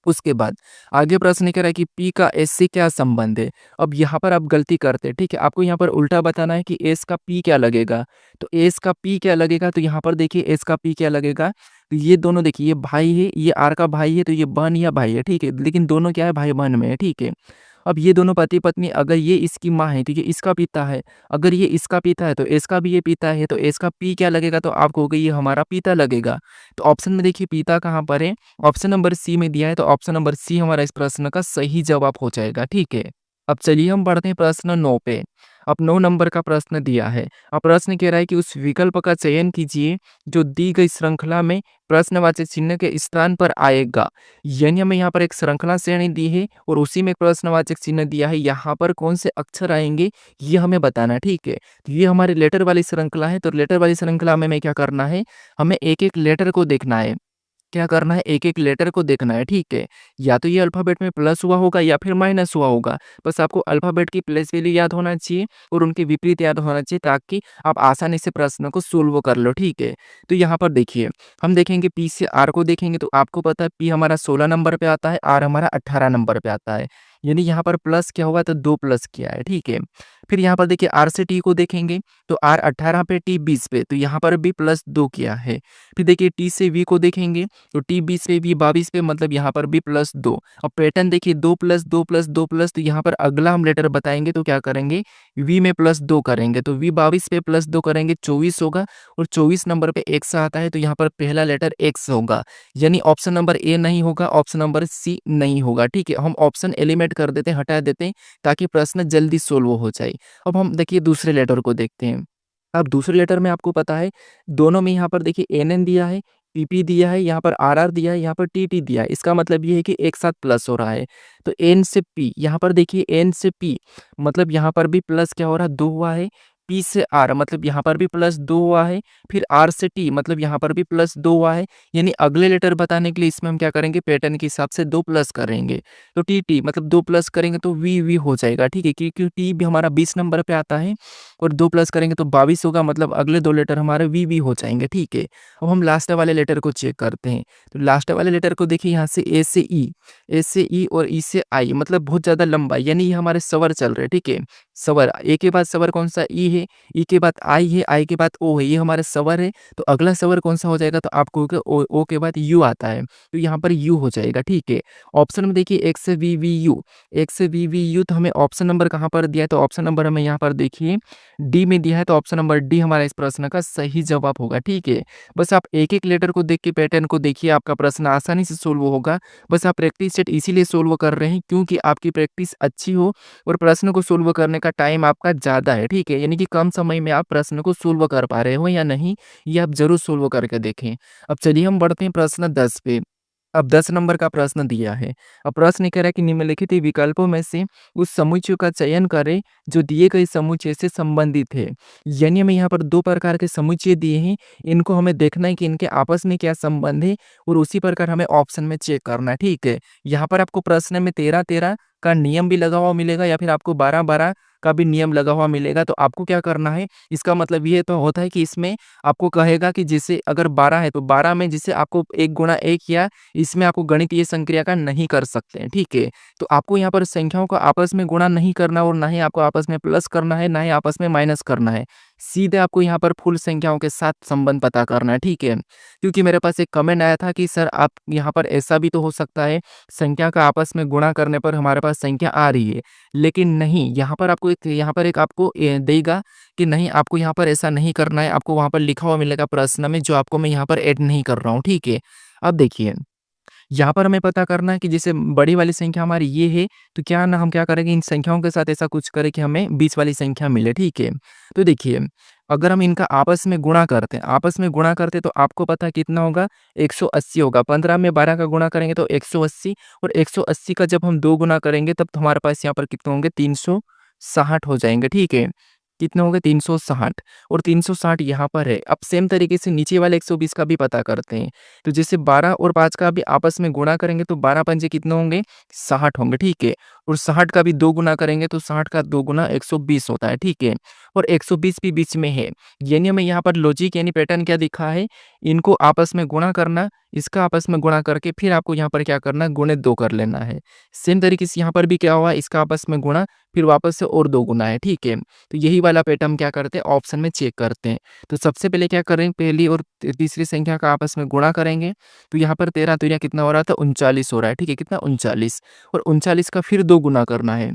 उसके बाद आगे प्रश्न कह रहा है कि पी का एस से क्या संबंध है। अब यहाँ पर आप गलती करते हैं, ठीक है। आपको यहाँ पर उल्टा बताना है कि एस का पी क्या लगेगा। तो एस का पी क्या लगेगा, तो यहाँ पर देखिए एस का पी क्या लगेगा। तो ये दोनों देखिए, ये भाई है, ये आर का भाई है, तो ये बहन या भाई है, ठीक है। लेकिन दोनों क्या है? भाई बहन में है, ठीक है। अब ये दोनों पति पत्नी, अगर ये इसकी माँ है तो ये इसका पिता है, अगर ये इसका पिता है तो इसका भी ये पिता है, तो इसका पी क्या लगेगा? तो आप कहोगे ये हमारा पिता लगेगा। तो ऑप्शन में देखिए पिता कहाँ पर है? ऑप्शन नंबर सी में दिया है, तो ऑप्शन नंबर सी हमारा इस प्रश्न का सही जवाब हो जाएगा, ठीक है। अब चलिए हम बढ़ते हैं प्रश्न 9 पे। अब 9 नंबर का प्रश्न दिया है। अब प्रश्न कह रहा है कि उस विकल्प का चयन कीजिए जो दी गई श्रृंखला में प्रश्नवाचक चिन्ह के स्थान पर आएगा। यानी हमें यहाँ पर एक श्रृंखला श्रेणी दी है और उसी में एक प्रश्नवाचक चिन्ह दिया है। यहाँ पर कौन से अक्षर आएंगे ये हमें बताना है, ठीक है। तो ये हमारी लेटर वाली श्रृंखला है, तो लेटर वाली श्रृंखला में हमें क्या करना है? हमें एक-एक लेटर को देखना है। क्या करना है? एक-एक लेटर को देखना है, ठीक है। या तो ये अल्फ़ाबेट में प्लस हुआ होगा या फिर माइनस हुआ होगा। बस आपको अल्फ़ाबेट की प्लेस वैल्यू याद होना चाहिए और उनके विपरीत याद होना चाहिए ताकि आप आसानी से प्रश्न को सोल्व कर लो, ठीक है। तो यहाँ पर देखिए, हम देखेंगे पी से आर को देखेंगे तो आपको पता है पी हमारा 16 नंबर पे आता है, आर हमारा 18 नंबर पे आता है। यानी यहाँ पर प्लस क्या हुआ? तो 2 प्लस किया है, ठीक है। फिर यहाँ पर देखिए आर से टी को देखेंगे तो आर 18 पे, टी 20 पे, तो यहाँ पर भी प्लस 2 किया है। फिर देखिए टी से वी को देखेंगे तो टी 20 पे, वी 22 पे, मतलब यहाँ पर भी प्लस 2। अब पैटर्न देखिए 2 प्लस 2 प्लस 2 प्लस, तो यहाँ पर अगला हम लेटर बताएँगे तो क्या करेंगे? वी में प्लस 2 करेंगे, तो वी 22 पे प्लस 2 करेंगे 24 होगा और 24 नंबर पे एक्स आता है, तो यहाँ पर पहला लेटर एक्स होगा। यानी ऑप्शन नंबर ए नहीं होगा, ऑप्शन नंबर सी नहीं होगा, ठीक है। हम ऑप्शन एलिमिनेट कर देते हैं, हटा देते हैं ताकि प्रश्न जल्दी सोल्व हो जाए। अब हम देखिए दूसरे लेटर को देखते हैं। अब दूसरे लेटर में आपको पता है दोनों में यहाँ पर देखिए एन-एन दिया है, पी-पी दिया है, यहाँ पर आर-आर दिया है, यहाँ पर टी-टी दिया है। इसका मतलब ये है कि एक साथ प्लस हो रहा है। तो एन से पी, यहाँ पर देखिए एन से पी मतलब यहाँ पर भी प्लस क्या हो रहा है? 2 हुआ है। पी से आर मतलब यहाँ पर भी प्लस 2 हुआ है। फिर आर से टी मतलब यहाँ पर भी प्लस 2 हुआ है। यानी अगले लेटर बताने के लिए इसमें हम क्या करेंगे? पैटर्न के हिसाब से 2 प्लस करेंगे। तो टी-टी मतलब 2 प्लस करेंगे तो वी-वी हो जाएगा, ठीक है। क्योंकि टी भी हमारा 20 नंबर पे आता है और 2 प्लस करेंगे तो 22 होगा, मतलब अगले 2 लेटर हमारे वी-वी हो जाएँगे, ठीक है। अब हम लास्ट वाले लेटर को चेक करते हैं। तो लास्ट वाले लेटर को देखिए यहाँ से ए से ई और ई से आई मतलब बहुत ज़्यादा लंबा, यानी ये हमारे स्वर चल रहे हैं, ठीक है। स्वर, ए के बाद स्वर कौन-सा? ई है, ई के बाद आई है, आई के बाद ओ है, ये हमारे स्वर है। तो अगला स्वर कौन-सा हो जाएगा? तो आपको कहोगे ओ के बाद यू आता है, तो यहाँ पर यू हो जाएगा, ठीक है। ऑप्शन में देखिए एक्स से वी वी यू, एक्स से वी वी यू, तो हमें ऑप्शन नंबर कहाँ पर दिया है? तो ऑप्शन नंबर हमें यहाँ पर देखिए डी में दिया है, तो ऑप्शन नंबर डी हमारा इस प्रश्न का सही जवाब होगा, ठीक है। बस आप एक-एक लेटर को देख के पैटर्न को देखिए, आपका प्रश्न आसानी से सोल्व होगा। बस आप प्रैक्टिस सेट इसीलिए सोल्व कर रहे हैं क्योंकि आपकी प्रैक्टिस अच्छी हो और प्रश्न को सोल्व करने का टाइम आपका ज़्यादा है, ठीक है। यानी कि कम समय में आप प्रश्न को सोल्व कर पा रहे हो या नहीं, ये आप ज़रूर सोल्व करके देखें। अब चलिए हम बढ़ते हैं प्रश्न 10 पे। अब 10 नंबर का प्रश्न दिया है। अब प्रश्न कह रहा है कि निम्नलिखित विकल्पों में से उस समुच्चय का चयन करें जो दिए गए समुच्चय से संबंधित है। यानी हमें यहाँ पर 2 प्रकार के समुच्चय दिए हैं, इनको हमें देखना है कि इनके आपस में क्या संबंध है और उसी प्रकार हमें ऑप्शन में चेक करना है, ठीक है। यहाँ पर आपको प्रश्न में 13-13 का नियम भी लगा हुआ मिलेगा या फिर आपको 12-12 का भी नियम लगा हुआ मिलेगा। तो आपको क्या करना है, इसका मतलब ये तो होता है कि इसमें आपको कहेगा कि जैसे अगर 12 है तो 12 में जैसे आपको 1 गुणा 1 या इसमें आपको गणितीय संक्रिया का नहीं कर सकते हैं, ठीक है। तो आपको यहाँ पर संख्याओं को आपस में गुणा नहीं करना और ना ही आपको आपस में प्लस करना है, ना ही आपस में माइनस करना है। सीधे आपको यहाँ पर फुल संख्याओं के साथ संबंध पता करना है, ठीक है। क्योंकि मेरे पास एक कमेंट आया था कि सर आप यहाँ पर ऐसा भी तो हो सकता है संख्या का आपस में गुणा करने पर हमारे पास संख्या आ रही है। लेकिन नहीं, यहाँ पर एक आपको देगा कि नहीं, आपको यहाँ पर ऐसा नहीं करना है। आपको वहाँ पर लिखा हुआ मिलेगा प्रश्न में जो आपको मैं यहाँ पर ऐड नहीं कर रहा हूँ, ठीक है। अब देखिए यहाँ पर हमें पता करना है कि जैसे बड़ी वाली संख्या हमारी ये है, तो क्या ना हम क्या करेंगे इन संख्याओं के साथ ऐसा कुछ करें कि हमें बीच वाली संख्या मिले, ठीक है? तो देखिए, अगर हम इनका आपस में गुणा करते तो आपको पता है कितना होगा 180 होगा। 15 में 12 का गुणा करेंगे तो 180 और 180 का जब हम 2 गुना करेंगे तब तो हमारे पास यहाँ पर कितने होंगे 360 हो जाएँगे, ठीक है? कितने हो गए 360 और 360 यहाँ पर है। अब सेम तरीके से नीचे वाले 120 का भी पता करते हैं। तो जैसे 12 और 5 का भी आपस में गुणा करेंगे तो 12 पंजे कितने होंगे 60 होंगे, ठीक है? और 60 का भी 2 गुना करेंगे तो 60 का 2 गुना 120 होता है, ठीक है? और 120 भी बीच में है। यानी हमें यहाँ पर लॉजिक यानी पैटर्न क्या दिखा है, इनको आपस में गुणा करना, इसका आपस में गुणा करके फिर आपको यहाँ पर क्या करना है गुणित 2 कर लेना है। सेम तरीके से यहाँ पर भी क्या हुआ इसका आपस में गुणा फिर वापस से और 2 गुना है, ठीक है? तो यही वाला पैटर्न क्या करते हैं ऑप्शन में चेक करते हैं। तो सबसे पहले क्या करें पहली और तीसरी संख्या का आपस में गुणा करेंगे। तो यहाँ पर 13 तिरिया कितना हो रहा था 39 हो रहा है, ठीक है? कितना 39 और 39 का फिर 2 गुना करना है।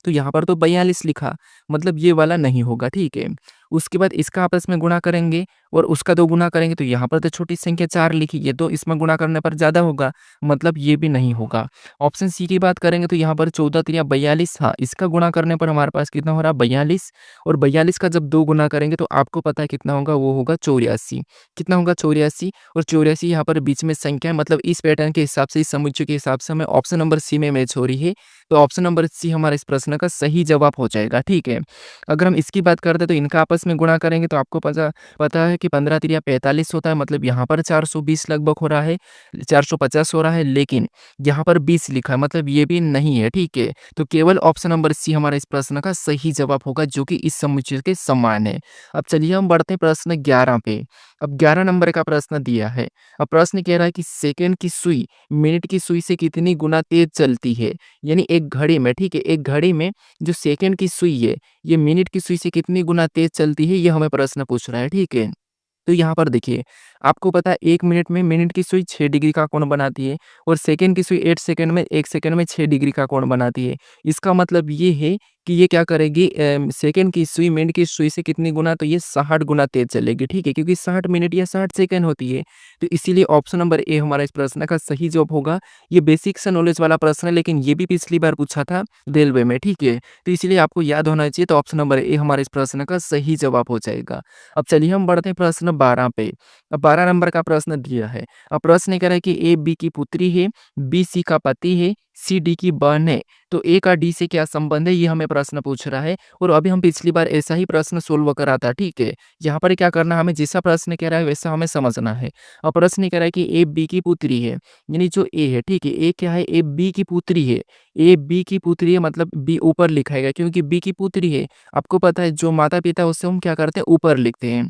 तो यहाँ पर तो 42 लिखा, मतलब ये वाला नहीं होगा, ठीक है? उसके बाद इसका आपस में गुणा करेंगे और उसका 2 गुना करेंगे तो यहाँ पर तो छोटी संख्या 4 लिखी, ये तो इसमें गुणा करने पर ज़्यादा होगा, मतलब ये भी नहीं होगा। ऑप्शन सी की बात करेंगे तो यहाँ पर 14 तिरिया 42, हाँ, इसका गुणा करने पर हमारे पास कितना हो रहा है 42 और 42 का जब 2 गुना करेंगे तो आपको पता है कितना होगा, वो होगा 84। कितना होगा 84 और 84 यहाँ पर बीच में संख्या है, मतलब इस पैटर्न के हिसाब से, इस समुच्चय के हिसाब से हमें ऑप्शन नंबर सी में मैच हो रही है। तो ऑप्शन नंबर सी हमारा इस प्रश्न का सही जवाब हो जाएगा, ठीक है? अगर हम इसकी बात करते हैं तो इनका आपस में गुणा करेंगे तो आपको पता पता है कि 15 तिरिया 45 होता है, मतलब यहाँ पर 420 लगभग हो रहा है, 450 हो रहा है, लेकिन यहाँ पर 20 लिखा है, मतलब ये भी नहीं है, ठीक है? तो केवल ऑप्शन नंबर सी हमारा इस प्रश्न का सही जवाब होगा, जो कि इस समुच्चय के समान है। अब चलिए हम बढ़ते हैं प्रश्न 11 पे। अब 11 नंबर का प्रश्न दिया है। अब प्रश्न कह रहा है कि सेकंड की सुई मिनट की सुई से कितनी गुना तेज चलती है? यानी एक घड़ी में, ठीक है? एक घड़ी में जो सेकंड की सुई है, ये मिनट की सुई से कितनी गुना तेज चलती है, ये हमें प्रश्न पूछ रहा है, ठीक है? तो यहाँ पर देखिए, आपको पता है 1 मिनट में मिनट की सुई 6 डिग्री का कोण बनाती है और सेकंड की सुई 8 सेकंड में 1 सेकंड में 6 डिग्री का कोण बनाती है। इसका मतलब ये है कि ये क्या करेगी सेकंड की सुई मिनट की सुई से कितनी गुना, तो ये 60 गुना तेज चलेगी, ठीक है? क्योंकि 60 मिनट या 60 सेकंड होती है। तो इसीलिए ऑप्शन नंबर ए हमारा इस प्रश्न का सही जवाब होगा। ये बेसिक सा नॉलेज वाला प्रश्न है, लेकिन ये भी पिछली बार पूछा था रेलवे में, ठीक है? तो इसीलिए आपको याद होना चाहिए, तो ऑप्शन नंबर ए हमारे इस प्रश्न का सही जवाब हो जाएगा। अब चलिए हम बढ़ते हैं प्रश्न 12 पे। अब 12 नंबर का प्रश्न दिया है। अब प्रश्न ये कह रहा है कि ए बी की पुत्री है, बी सी का पति है, सी डी की बहन है। तो ए का डी से क्या संबंध है, ये हमें प्रश्न पूछ रहा है। और अभी हम पिछली बार ऐसा ही प्रश्न सोल्व करा था, ठीक है? यहाँ पर क्या करना है, हमें जैसा प्रश्न कह रहा है वैसा हमें समझना है। अब प्रश्न ये कह रहा है कि ए बी की पुत्री है, यानी जो ए है, ठीक है? ए क्या है, ए बी की पुत्री है। ए बी की पुत्री है, मतलब बी ऊपर लिखाएगा क्योंकि बी की पुत्री है। आपको पता है जो माता पिता उससे हम क्या करते हैं ऊपर लिखते हैं।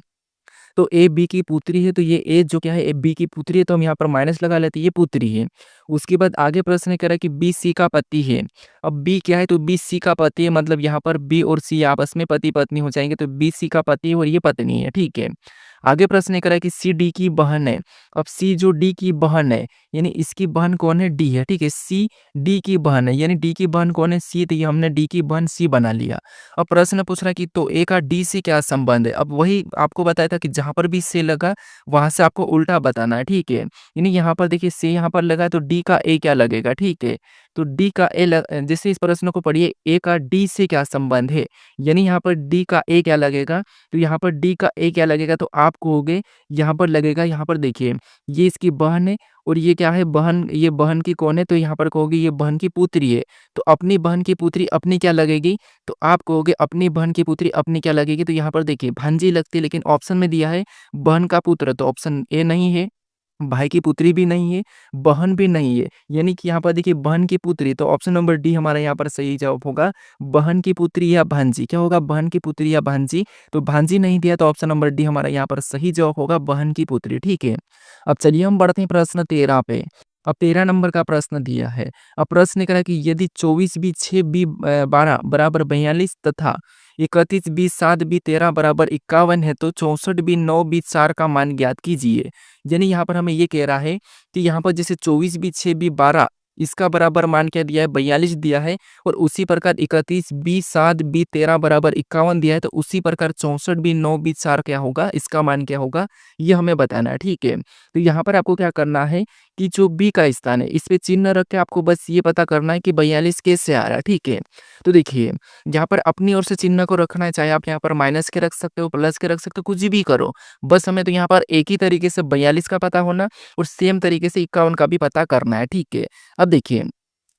तो ए बी की पुत्री है, तो ये ए जो क्या है ए बी की पुत्री है, तो हम यहाँ पर माइनस लगा लेते हैं, ये पुत्री है। उसके बाद आगे प्रश्न कह रहा है कि बी सी का पति है। अब बी क्या है, तो बी सी का पति है, मतलब यहाँ पर बी और सी आपस में पति पत्नी हो जाएंगे, तो बी सी का पति है और ये पत्नी है, ठीक है? आगे प्रश्न कह रहा है कि सी डी की बहन है। अब सी जो डी की बहन है, यानी इसकी बहन कौन है, डी है, ठीक है? सी डी की बहन है, यानी डी की बहन कौन है, सी, तो ये हमने डी की बहन सी बना लिया। अब प्रश्न पूछ रहा है कि तो ए का डी से क्या संबंध है? अब वही आपको बताया था कि जहाँ पर भी से लगा वहां से आपको उल्टा बताना है, ठीक है? यानी यहाँ पर देखिए से यहाँ पर लगा है, तो डी का ए क्या लगेगा, ठीक है? तो डी का ए जैसे इस प्रश्न को पढ़िए, ए का डी से क्या संबंध है, यानी यहाँ पर डी का ए क्या लगेगा, तो यहाँ पर डी का ए क्या लगेगा, तो आप कहोगे यहाँ पर लगेगा, यहाँ पर देखिए ये इसकी बहन है और ये क्या है बहन, ये बहन की कौन है, तो यहाँ पर कहोगे ये बहन की पुत्री है। तो अपनी बहन की पुत्री अपनी क्या लगेगी, तो आप कहोगे अपनी बहन की पुत्री अपनी क्या लगेगी, तो यहाँ पर देखिए भांजी लगती है, लेकिन ऑप्शन में दिया है बहन का पुत्र, तो ऑप्शन ए नहीं है। भाई की पुत्री भी नहीं है, बहन भी नहीं है, यानी कि यहाँ पर देखिए बहन की पुत्री, तो ऑप्शन नंबर डी हमारा यहाँ पर सही जवाब होगा। बहन की पुत्री या भांजी, क्या होगा, बहन की पुत्री या भांजी। तो भांजी नहीं दिया, तो ऑप्शन नंबर डी हमारा यहाँ पर सही जवाब होगा, बहन की पुत्री, ठीक है? अब चलिए हम बढ़ते हैं प्रश्न 13 पे। अब 13 नंबर का प्रश्न दिया है। अब प्रश्न करा कि यदि 24 बी 6 बी 12 बराबर 42 तथा 31 बी 7 बी 13 बराबर 51 है, तो 64 बी 9 बी 4 का मान ज्ञात कीजिए। यानी यहाँ पर हमें ये कह रहा है कि यहाँ पर जैसे 24 बी 6 बी 12 इसका बराबर मान क्या दिया है 42 दिया है और उसी प्रकार 31 बी 7 बी 13 बराबर 51 दिया है तो उसी प्रकार 64 बी 9 बी 4 क्या होगा इसका मान क्या होगा ये हमें बताना है। ठीक है, तो यहाँ पर आपको क्या करना है कि जो बी का स्थान है इस पे चिन्ह रख के आपको बस ये पता करना है कि 42 कैसे आ रहा है। ठीक है, तो देखिए यहाँ पर अपनी ओर से चिन्ह को रखना है, चाहे आप यहाँ पर माइनस के रख सकते हो प्लस के रख सकते हो कुछ भी करो, बस हमें तो यहाँ पर एक ही तरीके से 42 का पता होना और सेम तरीके से 51 का भी पता करना है। ठीक है, अब देखिए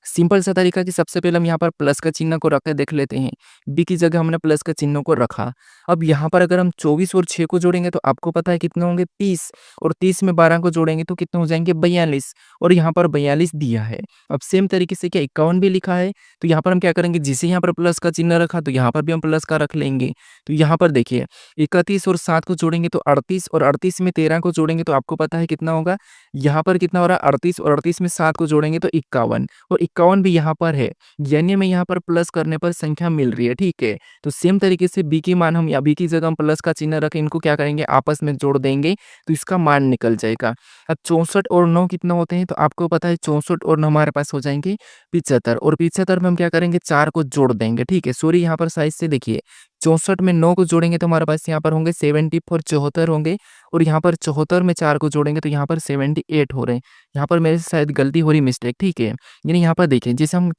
सिंपल सा तरीका कि सबसे पहले हम यहाँ पर प्लस का चिन्ह को रख के देख लेते हैं। बी की जगह हमने प्लस का चिन्ह को रखा। अब यहाँ पर अगर हम 24 और 6 को जोड़ेंगे तो आपको पता है कितने होंगे 30 और 30 में 12 को जोड़ेंगे तो कितने हो जाएंगे 42 और यहाँ पर 42 दिया है। अब सेम तरीके से क्या 51 भी लिखा है तो यहाँ पर हम क्या करेंगे जिसे यहाँ पर प्लस का चिन्ह रखा तो यहाँ पर भी हम प्लस का रख लेंगे। तो यहाँ पर देखिए 31 और 7 को जोड़ेंगे तो 38 और 38 में 13 को जोड़ेंगे तो आपको पता है कितना होगा, यहाँ पर कितना हो रहा है 38 और 38 में 7 को जोड़ेंगे तो 51 और 51 भी यहाँ पर है, यानी हमें यहाँ पर प्लस करने पर संख्या मिल रही है। ठीक है, तो सेम तरीके से बी की मान हम या बी की जगह हम प्लस का चिन्ह रखें, इनको क्या करेंगे आपस में जोड़ देंगे तो इसका मान निकल जाएगा। अब 64 और 9 कितना होते हैं तो आपको पता है 64 और 9 हमारे पास हो जाएंगे 75 और 75 में हम क्या करेंगे 4 को जोड़ देंगे। ठीक है, सॉरी यहाँ पर साइज से देखिए 64 में 9 को जोड़ेंगे तो हमारे पास यहाँ पर होंगे 74 74 होंगे और यहाँ पर 74 में 4 को जोड़ेंगे तो यहाँ पर 78 हो रहे हैं। यहाँ पर मेरे से शायद गलती हो रही मिस्टेक। ठीक है, यानी यहाँ पर देखिए जैसे हम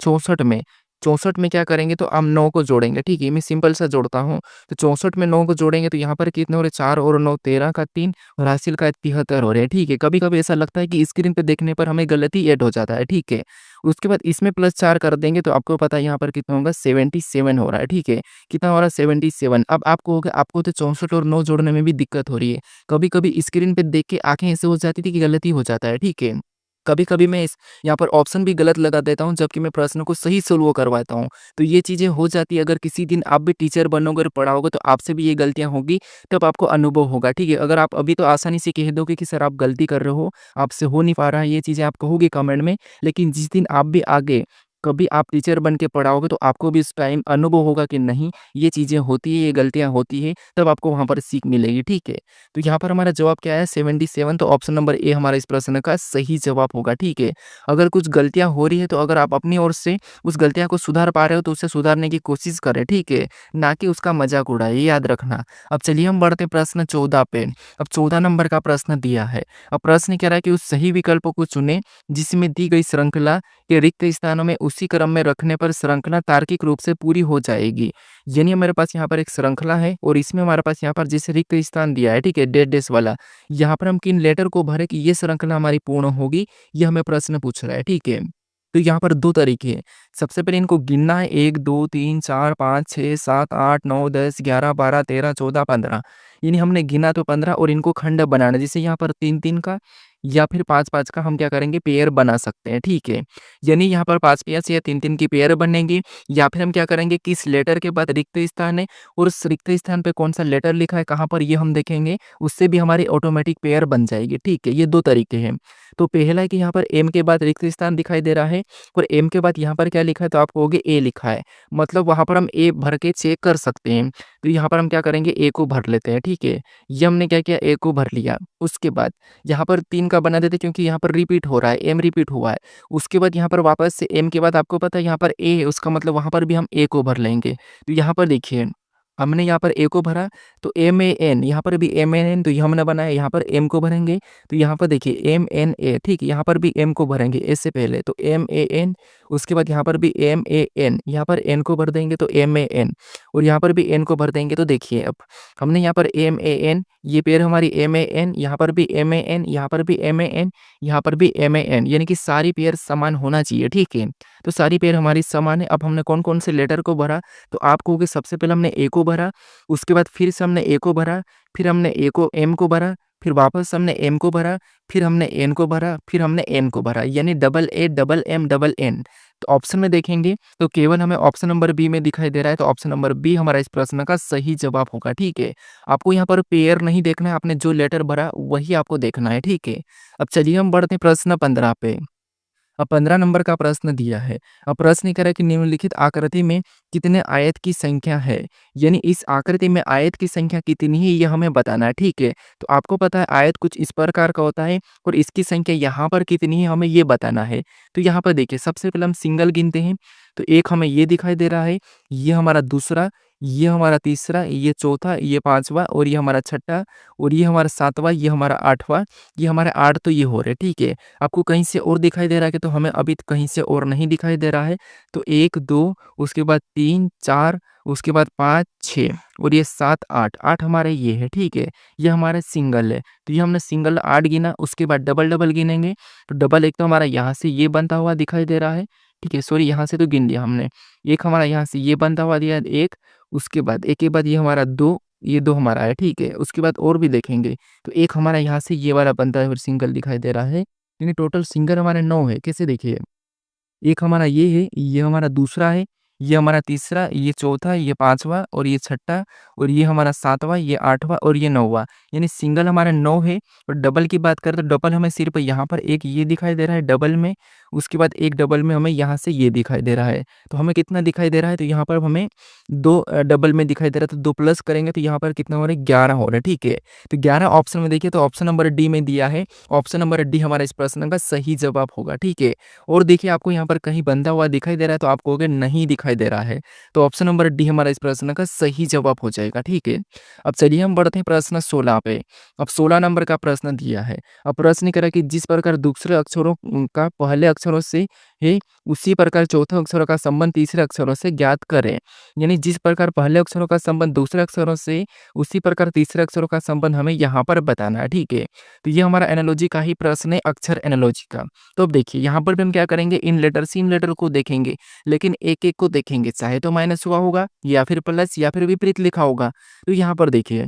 64 में क्या करेंगे तो हम 9 को जोड़ेंगे। ठीक है, मैं सिंपल सा जोड़ता हूँ तो 64 में 9 को जोड़ेंगे तो यहाँ पर कितने हो रहे 4 और 9 13 का 3 और हासिल का 73 हो रहे हैं। ठीक है, कभी कभी ऐसा लगता है कि स्क्रीन पे देखने पर हमें गलती ऐड हो जाता है। ठीक है, उसके बाद इसमें प्लस 4 कर देंगे तो आपको पता है यहाँ पर कितना होगा 77 हो रहा है। ठीक है, कितना हो रहा है 77। अब आपको होगा आपको तो 64 और 9 जोड़ने में भी दिक्कत हो रही है, कभी कभी स्क्रीन पे देख के आंखें ऐसे हो जाती थी कि गलती हो जाता है। ठीक है, कभी-कभी मैं इस यहाँ पर ऑप्शन भी गलत लगा देता हूँ, जबकि मैं प्रश्न को सही सोल्व करवाता हूँ। तो ये चीज़ें हो जाती है, अगर किसी दिन आप भी टीचर बनोगे और पढ़ाओगे तो आपसे भी ये गलतियाँ होगी, तब आपको अनुभव होगा। ठीक है, अगर आप अभी तो आसानी से कह दोगे कि सर आप गलती कर रहे हो, आपसे हो नहीं पा रहा है, ये चीज़ें आप कहोगे कमेंट में, लेकिन जिस दिन आप भी आगे कभी आप टीचर बन के पढ़ाओगे तो आपको भी इस टाइम अनुभव होगा कि नहीं ये चीज़ें होती है, ये गलतियाँ होती है, तब आपको वहाँ पर सीख मिलेगी। ठीक है, तो यहाँ पर हमारा जवाब क्या है 77, तो ऑप्शन नंबर ए हमारा इस प्रश्न का सही जवाब होगा। ठीक है, अगर कुछ गलतियाँ हो रही है तो अगर आप अपनी ओर से उस गलतियाँ को सुधार पा रहे हो तो उसे सुधारने की कोशिश करें। ठीक है, ना कि उसका मजाक उड़ाए, ये याद रखना। अब चलिए हम बढ़ते प्रश्न 14 पे। अब 14 नंबर का प्रश्न दिया है। अब प्रश्न कह रहा है कि उस सही विकल्प को चुनें जिसमें दी गई श्रृंखला के रिक्त स्थानों में उसी क्रम में रखने पर श्रृंखला तार्किक रूप से पूरी हो जाएगी। यानी हमारे पास यहाँ पर एक श्रृंखला है और इसमें हमारे पास यहाँ पर जैसे रिक्त स्थान दिया है, ठीक है, डैश डैश वाला, यहाँ पर हम किन लेटर को भरे कि ये श्रृंखला हमारी पूर्ण होगी, ये हमें प्रश्न पूछ रहा है। ठीक है, तो यहाँ पर 2 तरीके हैं। सबसे पहले इनको गिनना है 1 2 3 4 5 6 7 8 9 10 11 12 13 14 15, यानी हमने गिना तो 15 और इनको खंड बनाना है, जैसे यहाँ पर 3-3 का या फिर 5-5 का हम क्या करेंगे पेयर बना सकते हैं। ठीक है, यानी यहाँ पर 5 पेयर से या 3-3 की पेयर बनेंगी, या फिर हम क्या करेंगे किस लेटर के बाद रिक्त स्थान है और उस रिक्त स्थान पे कौन सा लेटर लिखा है कहाँ पर ये हम देखेंगे, उससे भी हमारी ऑटोमेटिक पेयर बन जाएगी। ठीक है, ये 2 तरीके हैं। तो पहला है कि यहाँ पर एम के बाद रिक्त स्थान दिखाई दे रहा है और एम के बाद यहाँ पर क्या लिखा है तो आपको होगे ए लिखा है, मतलब वहाँ पर हम ए भर के चेक कर सकते हैं। तो यहाँ पर हम क्या करेंगे ए को भर लेते हैं। ठीक है, ये हमने क्या किया ए को भर लिया। उसके बाद यहाँ पर 3 का बना देते क्योंकि यहाँ पर रिपीट हो रहा है, एम रिपीट हुआ है। उसके बाद यहाँ पर वापस से एम के बाद आपको पता है यहाँ पर ए है, उसका मतलब वहाँ पर भी हम ए को भर लेंगे। तो यहाँ पर देखिए हमने यहाँ पर ए को भरा तो एम ए एन, यहाँ पर भी एम एन एन, तो ये हमने बनाया, यहाँ पर एम को भरेंगे तो यहाँ पर देखिए एम एन ए, ठीक, यहाँ पर भी एम को भरेंगे ए से पहले तो एम ए एन, उसके बाद यहाँ पर भी एम ए एन, यहाँ पर एन को भर देंगे तो एम ए एन और यहाँ पर भी एन को भर देंगे। तो देखिए अब हमने यहाँ पर एम ए एन, ये पेयर हमारी एम ए एन, यहाँ पर भी एम ए एन, यहाँ पर भी एम ए एन, यहाँ पर भी एम ए एन, यानी कि सारी पेयर समान होना चाहिए। ठीक है, तो सारी पेयर हमारी समान है। अब हमने कौन कौन से लेटर को भरा तो आप कहोगे सबसे पहले हमने ए को भरा, उसके बाद फिर से हमने ए को भरा, फिर हमने ए को एम को भरा, फिर वापस हमने एम को भरा, फिर हमने एन को भरा, फिर हमने एन को भरा, यानी double A double M double N. तो ऑप्शन में देखेंगे तो केवल हमें ऑप्शन नंबर बी में दिखाई दे रहा है, तो ऑप्शन नंबर बी हमारा इस प्रश्न का सही जवाब होगा। ठीक है, आपको यहाँ पर पेयर नहीं देखना है, आपने जो लेटर भरा वही आपको देखना है। ठीक है, अब चलिए हम बढ़ते हैं प्रश्न 15 पे। अब 15 नंबर का प्रश्न दिया है। अब प्रश्न ये कह रहा है कि निम्नलिखित आकृति में कितने आयत की संख्या है? यानी इस आकृति में आयत की संख्या कितनी है ये हमें बताना है, ठीक है? तो आपको पता है आयत कुछ इस प्रकार का होता है और इसकी संख्या यहाँ पर कितनी है हमें ये बताना है। तो यहाँ पर देखिए सबसे पहले हम सिंगल गिनते हैं। तो एक हमें ये दिखाई दे रहा है, ये हमारा दूसरा, ये हमारा तीसरा, ये चौथा, ये पाँचवा और ये हमारा छठा और ये हमारा सातवाँ, ये हमारा आठवाँ, ये हमारे 8 तो ये हो रहे, ठीक है? आपको कहीं से और दिखाई दे रहा है कि तो हमें अभी कहीं से और नहीं दिखाई दे रहा है। तो 1, 2 उसके बाद 3, 4 उसके बाद 5, 6 और ये 7, 8, 8 हमारे ये है, ठीक है? ये हमारा सिंगल है। तो ये हमने सिंगल 8 गिना, उसके बाद डबल-डबल गिनेंगे। तो डबल एक तो हमारा यहाँ से ये बनता हुआ दिखाई दे रहा है, ठीक है? सॉरी यहाँ से तो गिन लिया हमने। एक हमारा यहाँ से ये बनता हुआ दिया 1, उसके बाद एक के बाद ये हमारा 2, ये 2 हमारा है, ठीक है? उसके बाद और भी देखेंगे, तो एक हमारा यहाँ से ये वाला बनता है और सिंगल दिखाई दे रहा है। यानी टोटल सिंगल हमारे 9 है। कैसे देखिए? एक हमारा ये है, ये हमारा दूसरा है, ये हमारा तीसरा, ये चौथा, ये पाँचवाँ और ये छठा और ये हमारा सातवाँ, ये आठवाँ और ये नौवाँ। यानी सिंगल हमारा 9 है और डबल की बात करें तो डबल हमें सिर्फ़ यहाँ पर एक ये दिखाई दे रहा है डबल में, उसके बाद एक डबल में हमें यहाँ से ये दिखाई दे रहा है। तो हमें कितना दिखाई दे रहा है? तो यहाँ पर हमें 2 डबल में दिखाई दे रहा है, तो 2 प्लस करेंगे तो यहाँ पर कितना हो रहा है? 11 हो रहा है, ठीक है? तो 11 ऑप्शन में देखिए तो ऑप्शन नंबर डी में दिया है। ऑप्शन नंबर डी हमारा इस प्रश्न का सही जवाब होगा, ठीक है? और देखिए आपको यहाँ पर कहीं बंधा हुआ दिखाई दे रहा है तो आप कहोगे नहीं दिखाई दे रहा है। तो ऑप्शन नंबर डी हमारा इस प्रश्न का सही जवाब हो जाएगा, ठीक है? अब चलिए हम बढ़ते हैं प्रश्न 16 पे। अब 16 नंबर का प्रश्न दिया है। अब प्रश्न कह रहा है कि जिस प्रकार दूसरे अक्षरों का पहले अक्षरों से है, उसी प्रकार चौथे अक्षरों का संबंध तीसरे अक्षरों से ज्ञात करें। यानी जिस प्रकार पहले अक्षरों का संबंध दूसरे अक्षरों से, उसी प्रकार तीसरे अक्षरों का संबंध हमें यहाँ पर बताना है, ठीक है? तो ये हमारा एनालॉजी का ही प्रश्न है, अक्षर एनालॉजी का। तो अब देखिए यहाँ पर भी हम क्या करेंगे, इन लेटर को देखेंगे, लेकिन एक-एक को देखेंगे, चाहे तो माइनस हुआ होगा या फिर प्लस या फिर विपरीत लिखा होगा। तो यहाँ पर देखिए,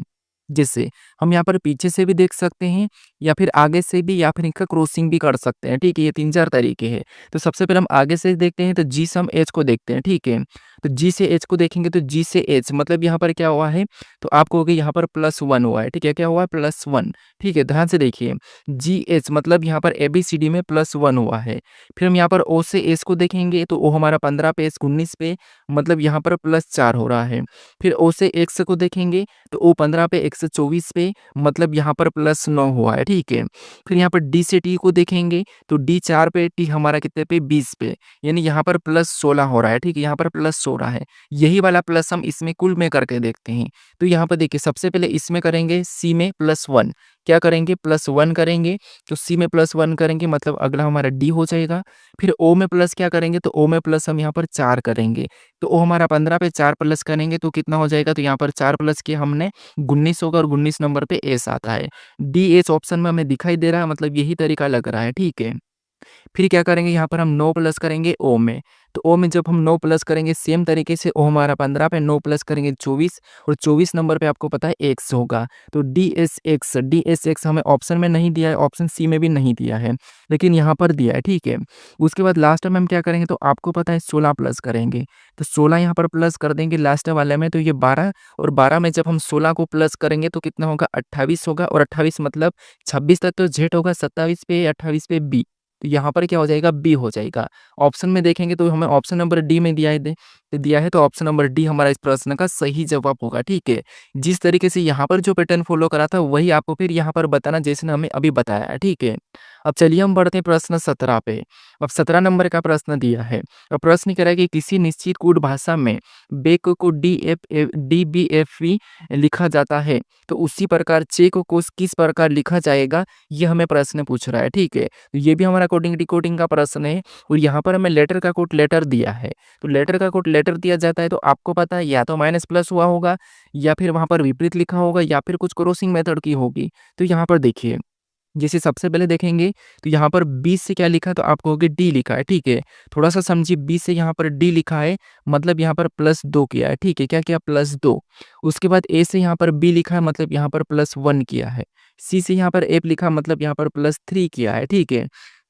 जैसे हम यहाँ पर पीछे से भी देख सकते हैं या फिर आगे से भी या फिर इनका क्रॉसिंग भी कर सकते हैं, ठीक है? ये 3-4 तरीके हैं। तो सबसे पहले हम आगे से देखते हैं तो जी से हम एच को देखते हैं, ठीक है? तो जी से एच को देखेंगे तो जी से एच मतलब यहाँ पर क्या हुआ है? तो आप कहोगे यहाँ पर +1 हुआ है, ठीक है? क्या हुआ है? +1, ठीक है? ध्यान से देखिए, जीएच मतलब यहाँ पर एबीसीडी में +1 हुआ है। फिर हम यहाँ पर ओ से एस को देखेंगे तो ओ हमारा 15 पे, एस 19 पे मतलब यहाँ पर +4 हो रहा है। फिर ओ से एक्स को देखेंगे तो ओ 15 पे, एक्स 24 पे मतलब यहाँ पर +9 हुआ है, ठीक है? फिर यहाँ पर डी से टी को देखेंगे तो डी 4 पे, टी हमारा कितने पे? 20 पे, यानी यहाँ पर +16 हो रहा है, ठीक है? यहाँ पर +16 है। यही वाला प्लस हम इसमें कुल में करके देखते हैं। तो यहाँ पर देखिए सबसे पहले इसमें करेंगे सी में +1, क्या करेंगे? +1 करेंगे, तो सी में +1 करेंगे मतलब अगला हमारा डी हो जाएगा। फिर ओ में प्लस क्या करेंगे? तो ओ में प्लस हम यहाँ पर 4 करेंगे, तो ओ हमारा 15 पे 4 प्लस करेंगे तो कितना हो जाएगा? तो यहाँ पर 4 प्लस किया हमने 19 होगा और 19 नंबर पे एस आता है। डी एच ऑप्शन में हमें दिखाई दे रहा है मतलब यही तरीका लग रहा है, ठीक है? फिर क्या करेंगे यहाँ पर हम 9 प्लस करेंगे ओ में, तो ओ में जब हम 9 प्लस करेंगे सेम तरीके से ओ हमारा 15 पे 9 प्लस करेंगे 24 और 24 नंबर पे आपको पता है एक्स होगा। तो डी एस एक्स हमें ऑप्शन में नहीं दिया है, ऑप्शन सी में भी नहीं दिया है, लेकिन यहाँ पर दिया है, ठीक है? उसके बाद लास्ट में हम क्या करेंगे तो आपको पता है 16 प्लस करेंगे, तो 16 यहाँ पर प्लस कर देंगे लास्ट वाले में तो ये 12 और 12 में जब हम 16 को प्लस करेंगे तो कितना होगा? 28 होगा और 28 मतलब 26 तक तो जेड होगा, 27 पे 28 पे बी, तो यहाँ पर क्या हो जाएगा? बी हो जाएगा। ऑप्शन में देखेंगे तो हमें ऑप्शन नंबर डी में दिया है तो ऑप्शन नंबर डी हमारा इस प्रश्न का सही जवाब होगा, ठीक है? जिस तरीके से यहाँ पर जो पैटर्न फॉलो करा था वही आपको फिर यहाँ पर बताना जैसे हमें अभी बताया है, ठीक है? अब चलिए हम बढ़ते हैं प्रश्न 17 पे। अब 17 नंबर का प्रश्न दिया है। अब प्रश्न कह रहा है कि किसी निश्चित कोड भाषा में बेक को डीबीएफवी लिखा जाता है, तो उसी प्रकार चेक को किस प्रकार लिखा जाएगा? ये हमें प्रश्न पूछ रहा है, ठीक है? तो ये भी हमारा कोडिंग डिकोडिंग का प्रश्न है और यहाँ पर हमें लेटर का कोड लेटर दिया है। तो लेटर का कोड लेटर दिया जाता है तो आपको पता है या तो माइनस प्लस हुआ होगा या फिर वहाँ पर विपरीत लिखा होगा या फिर कुछ क्रॉसिंग मेथड की होगी। तो यहाँ पर देखिए, जैसे सबसे पहले देखेंगे तो यहाँ पर 20 से क्या लिखा है तो आप कहोगे डी लिखा है, ठीक है? थोड़ा-सा समझिए, 20 से यहाँ पर डी लिखा है मतलब यहाँ पर +2 किया है, ठीक है? क्या किया? +2। उसके बाद ए से यहाँ पर बी लिखा है मतलब यहाँ पर +1 किया है। सी से यहाँ पर एफ लिखा मतलब यहाँ पर +3 किया है, ठीक है?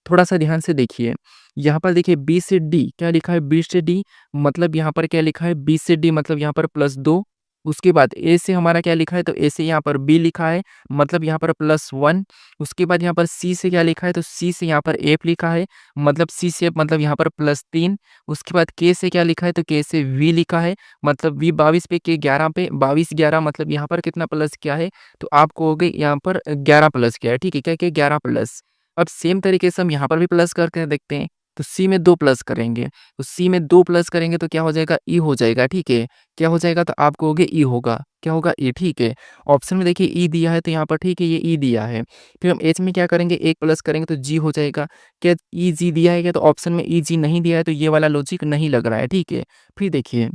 थोड़ा-सा ध्यान से देखिए, यहाँ पर देखिए बी से डी क्या लिखा है? बी से डी मतलब यहाँ पर क्या लिखा है? बी से डी मतलब यहाँ पर +2, उसके बाद ए से हमारा क्या लिखा है, तो ए से यहाँ पर बी लिखा है, मतलब यहाँ पर +1। उसके बाद यहाँ पर सी से क्या लिखा है, तो सी से यहाँ पर एफ लिखा है, मतलब सी से एफ मतलब यहाँ पर +3। उसके बाद के से क्या लिखा है, तो के से वी लिखा है, मतलब वी 22 पे के 11 पे 22 11 मतलब यहाँ पर कितना प्लस क्या है, तो आपको हो गई यहाँ पर 11 प्लस क्या है, ठीक है, क्या क्या 11 प्लस। अब सेम तरीके से हम यहाँ पर भी प्लस करके देखते हैं, तो सी में 2 प्लस करेंगे, तो सी में 2 प्लस करेंगे तो क्या हो जाएगा, ई हो जाएगा, ठीक है। क्या हो जाएगा, तो आपको हो गया ई होगा, क्या होगा, ई, ठीक है। ऑप्शन में देखिए ई दिया है तो यहाँ पर ठीक है, ये ई दिया है। फिर हम एच में क्या करेंगे, 1 प्लस करेंगे तो जी हो जाएगा। क्या ई जी दिया है क्या, तो ऑप्शन में ई जी नहीं दिया है, तो ये वाला लॉजिक नहीं लग रहा है, ठीक है। फिर देखिए,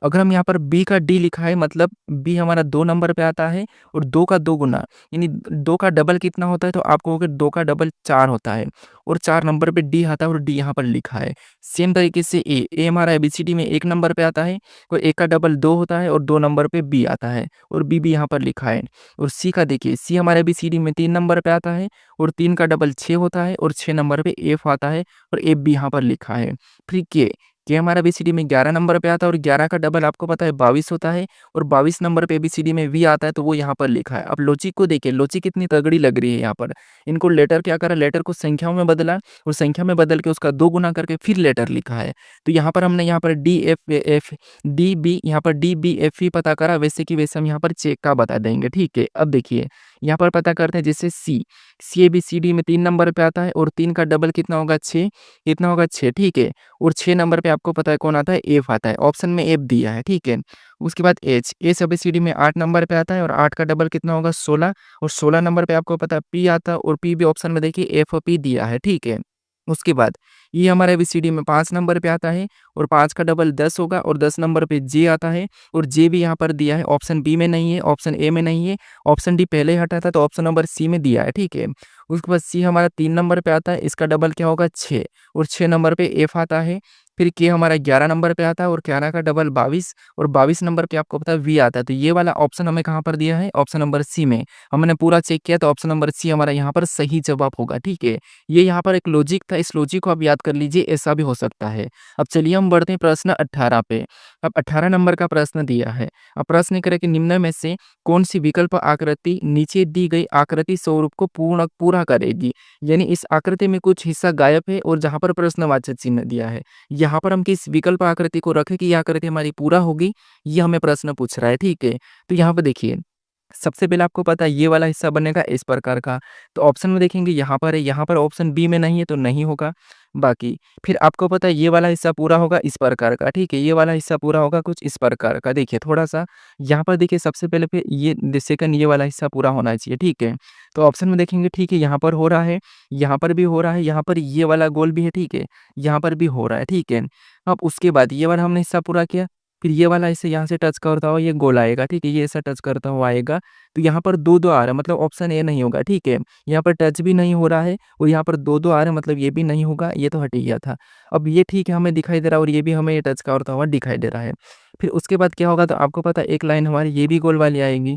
अगर हम यहाँ पर बी का डी लिखा है, मतलब बी हमारा 2 नंबर पे आता है और 2 का 2 गुना, यानी 2 का डबल कितना होता है, तो आपको हो गया 2 का डबल 4 होता है, और 4 नंबर पे डी आता है और डी यहाँ पर लिखा है। सेम तरीके से ए हमारा एबीसीडी में 1 नंबर पे आता है और 1 का डबल 2 होता है और 2 नंबर पे बी आता है और बी भी यहाँ पर लिखा है। और सी का देखिए, सी हमारे एबीसीडी में 3 नंबर पे आता है और 3 का डबल 6 होता है और 6 नंबर पे एफ आता है और एफ भी यहाँ पर लिखा है। फिर के हमारा एबीसीडी में 11 नंबर पे आता है और 11 का डबल आपको पता है 22 होता है और 22 नंबर पे एबीसीडी में वी आता है, तो वो यहाँ पर लिखा है। अब लॉजिक को देखिए, लॉजिक कितनी तगड़ी लग रही है यहाँ पर। इनको लेटर क्या करा, लेटर को संख्याओं में बदला और संख्या में बदल के उसका 2 गुना करके फिर लेटर लिखा है। तो यहाँ पर हमने यहाँ पर डी बी एफ ही पता करा, वैसे कि वैसे हम यहाँ पर चेक का बता देंगे, ठीक है। अब देखिए, यहाँ पर पता करते हैं, जैसे सी एबीसीडी में 3 नंबर पे आता है और 3 का डबल कितना होगा, 6, कितना होगा 6, ठीक है। और 6 नंबर पे आपको पता है कौन आता है, एफ आता है, ऑप्शन में एफ दिया है, ठीक है। उसके बाद एच एबीसीडी में 8 नंबर पे आता है और 8 का डबल कितना होगा, 16, और 16 नंबर पे आपको पता है पी आता है और पी भी ऑप्शन में देखिए एफ और पी दिया है, ठीक है। उसके बाद ये हमारा एबीसीडी में 5 नंबर पे आता है और 5 का डबल 10 होगा और 10 नंबर पे जे आता है और जे भी यहाँ पर दिया है, ऑप्शन बी में नहीं है, ऑप्शन ए में नहीं है, ऑप्शन डी पहले ही हटा था, तो ऑप्शन नंबर सी में दिया है, ठीक है। उसके बाद सी हमारा 3 नंबर पे आता है, इसका डबल क्या होगा, 6, और 6 नंबर पे एफ आता है। फिर के हमारा 11 नंबर पे आता है और 11 का डबल 22 और 22 नंबर पे आपको पता है वी आता है, तो ये वाला ऑप्शन हमें कहाँ पर दिया है, ऑप्शन नंबर सी में। हमने पूरा चेक किया तो ऑप्शन नंबर सी हमारा यहाँ पर सही जवाब होगा, ठीक है। ये यहाँ पर एक लॉजिक था, इस लॉजिक को आप याद कर लीजिए, ऐसा भी हो सकता है। अब चलिए हम बढ़ते हैं प्रश्न 18 पे। अब 18 नंबर का प्रश्न दिया है। अब प्रश्न करे कि निम्न में से कौन सी विकल्प आकृति नीचे दी गई आकृति स्वरूप को पूरा करेगी। यानी इस आकृति में कुछ हिस्सा गायब है और जहाँ पर प्रश्नवाचक चिन्ह दिया है, यहाँ पर हम किस विकल्प आकृति को रखें कि यह आकृति हमारी पूरा होगी, ये हमें प्रश्न पूछ रहा है, ठीक है। तो यहाँ पर देखिए, सबसे पहले आपको पता है ये वाला हिस्सा बनेगा इस प्रकार का, तो ऑप्शन में देखेंगे यहाँ पर है, यहाँ पर ऑप्शन बी में नहीं है तो नहीं होगा। बाकी फिर आपको पता है ये वाला हिस्सा पूरा होगा इस प्रकार का, ठीक है, ये वाला हिस्सा पूरा होगा कुछ इस प्रकार का। देखिए थोड़ा सा यहाँ पर देखिए, सबसे पहले पे ये सेकंड ये वाला हिस्सा पूरा होना चाहिए, ठीक है। तो ऑप्शन में देखेंगे, ठीक है, यहाँ पर हो रहा है, यहाँ पर भी हो रहा है, यहाँ पर ये वाला गोल भी है, ठीक है, यहाँ पर भी हो रहा है, ठीक है। अब उसके बाद ये वाला हमने हिस्सा पूरा किया, फिर ये वाला इसे यहाँ से टच करता हुआ ये गोल आएगा, ठीक है, ये ऐसा टच करता हुआ आएगा, तो यहाँ पर 2-2 आ रहा है, मतलब ऑप्शन ए नहीं होगा, ठीक है। यहाँ पर टच भी नहीं हो रहा है और यहाँ पर 2-2 आ रहे हैं, मतलब ये भी नहीं होगा, ये तो हट ही गया था। अब ये ठीक है हमें दिखाई दे रहा है और ये भी हमें ये टच करता हुआ दिखाई दे रहा है। फिर उसके बाद क्या होगा, तो आपको पता है एक लाइन हमारी ये भी गोल वाली आएगी,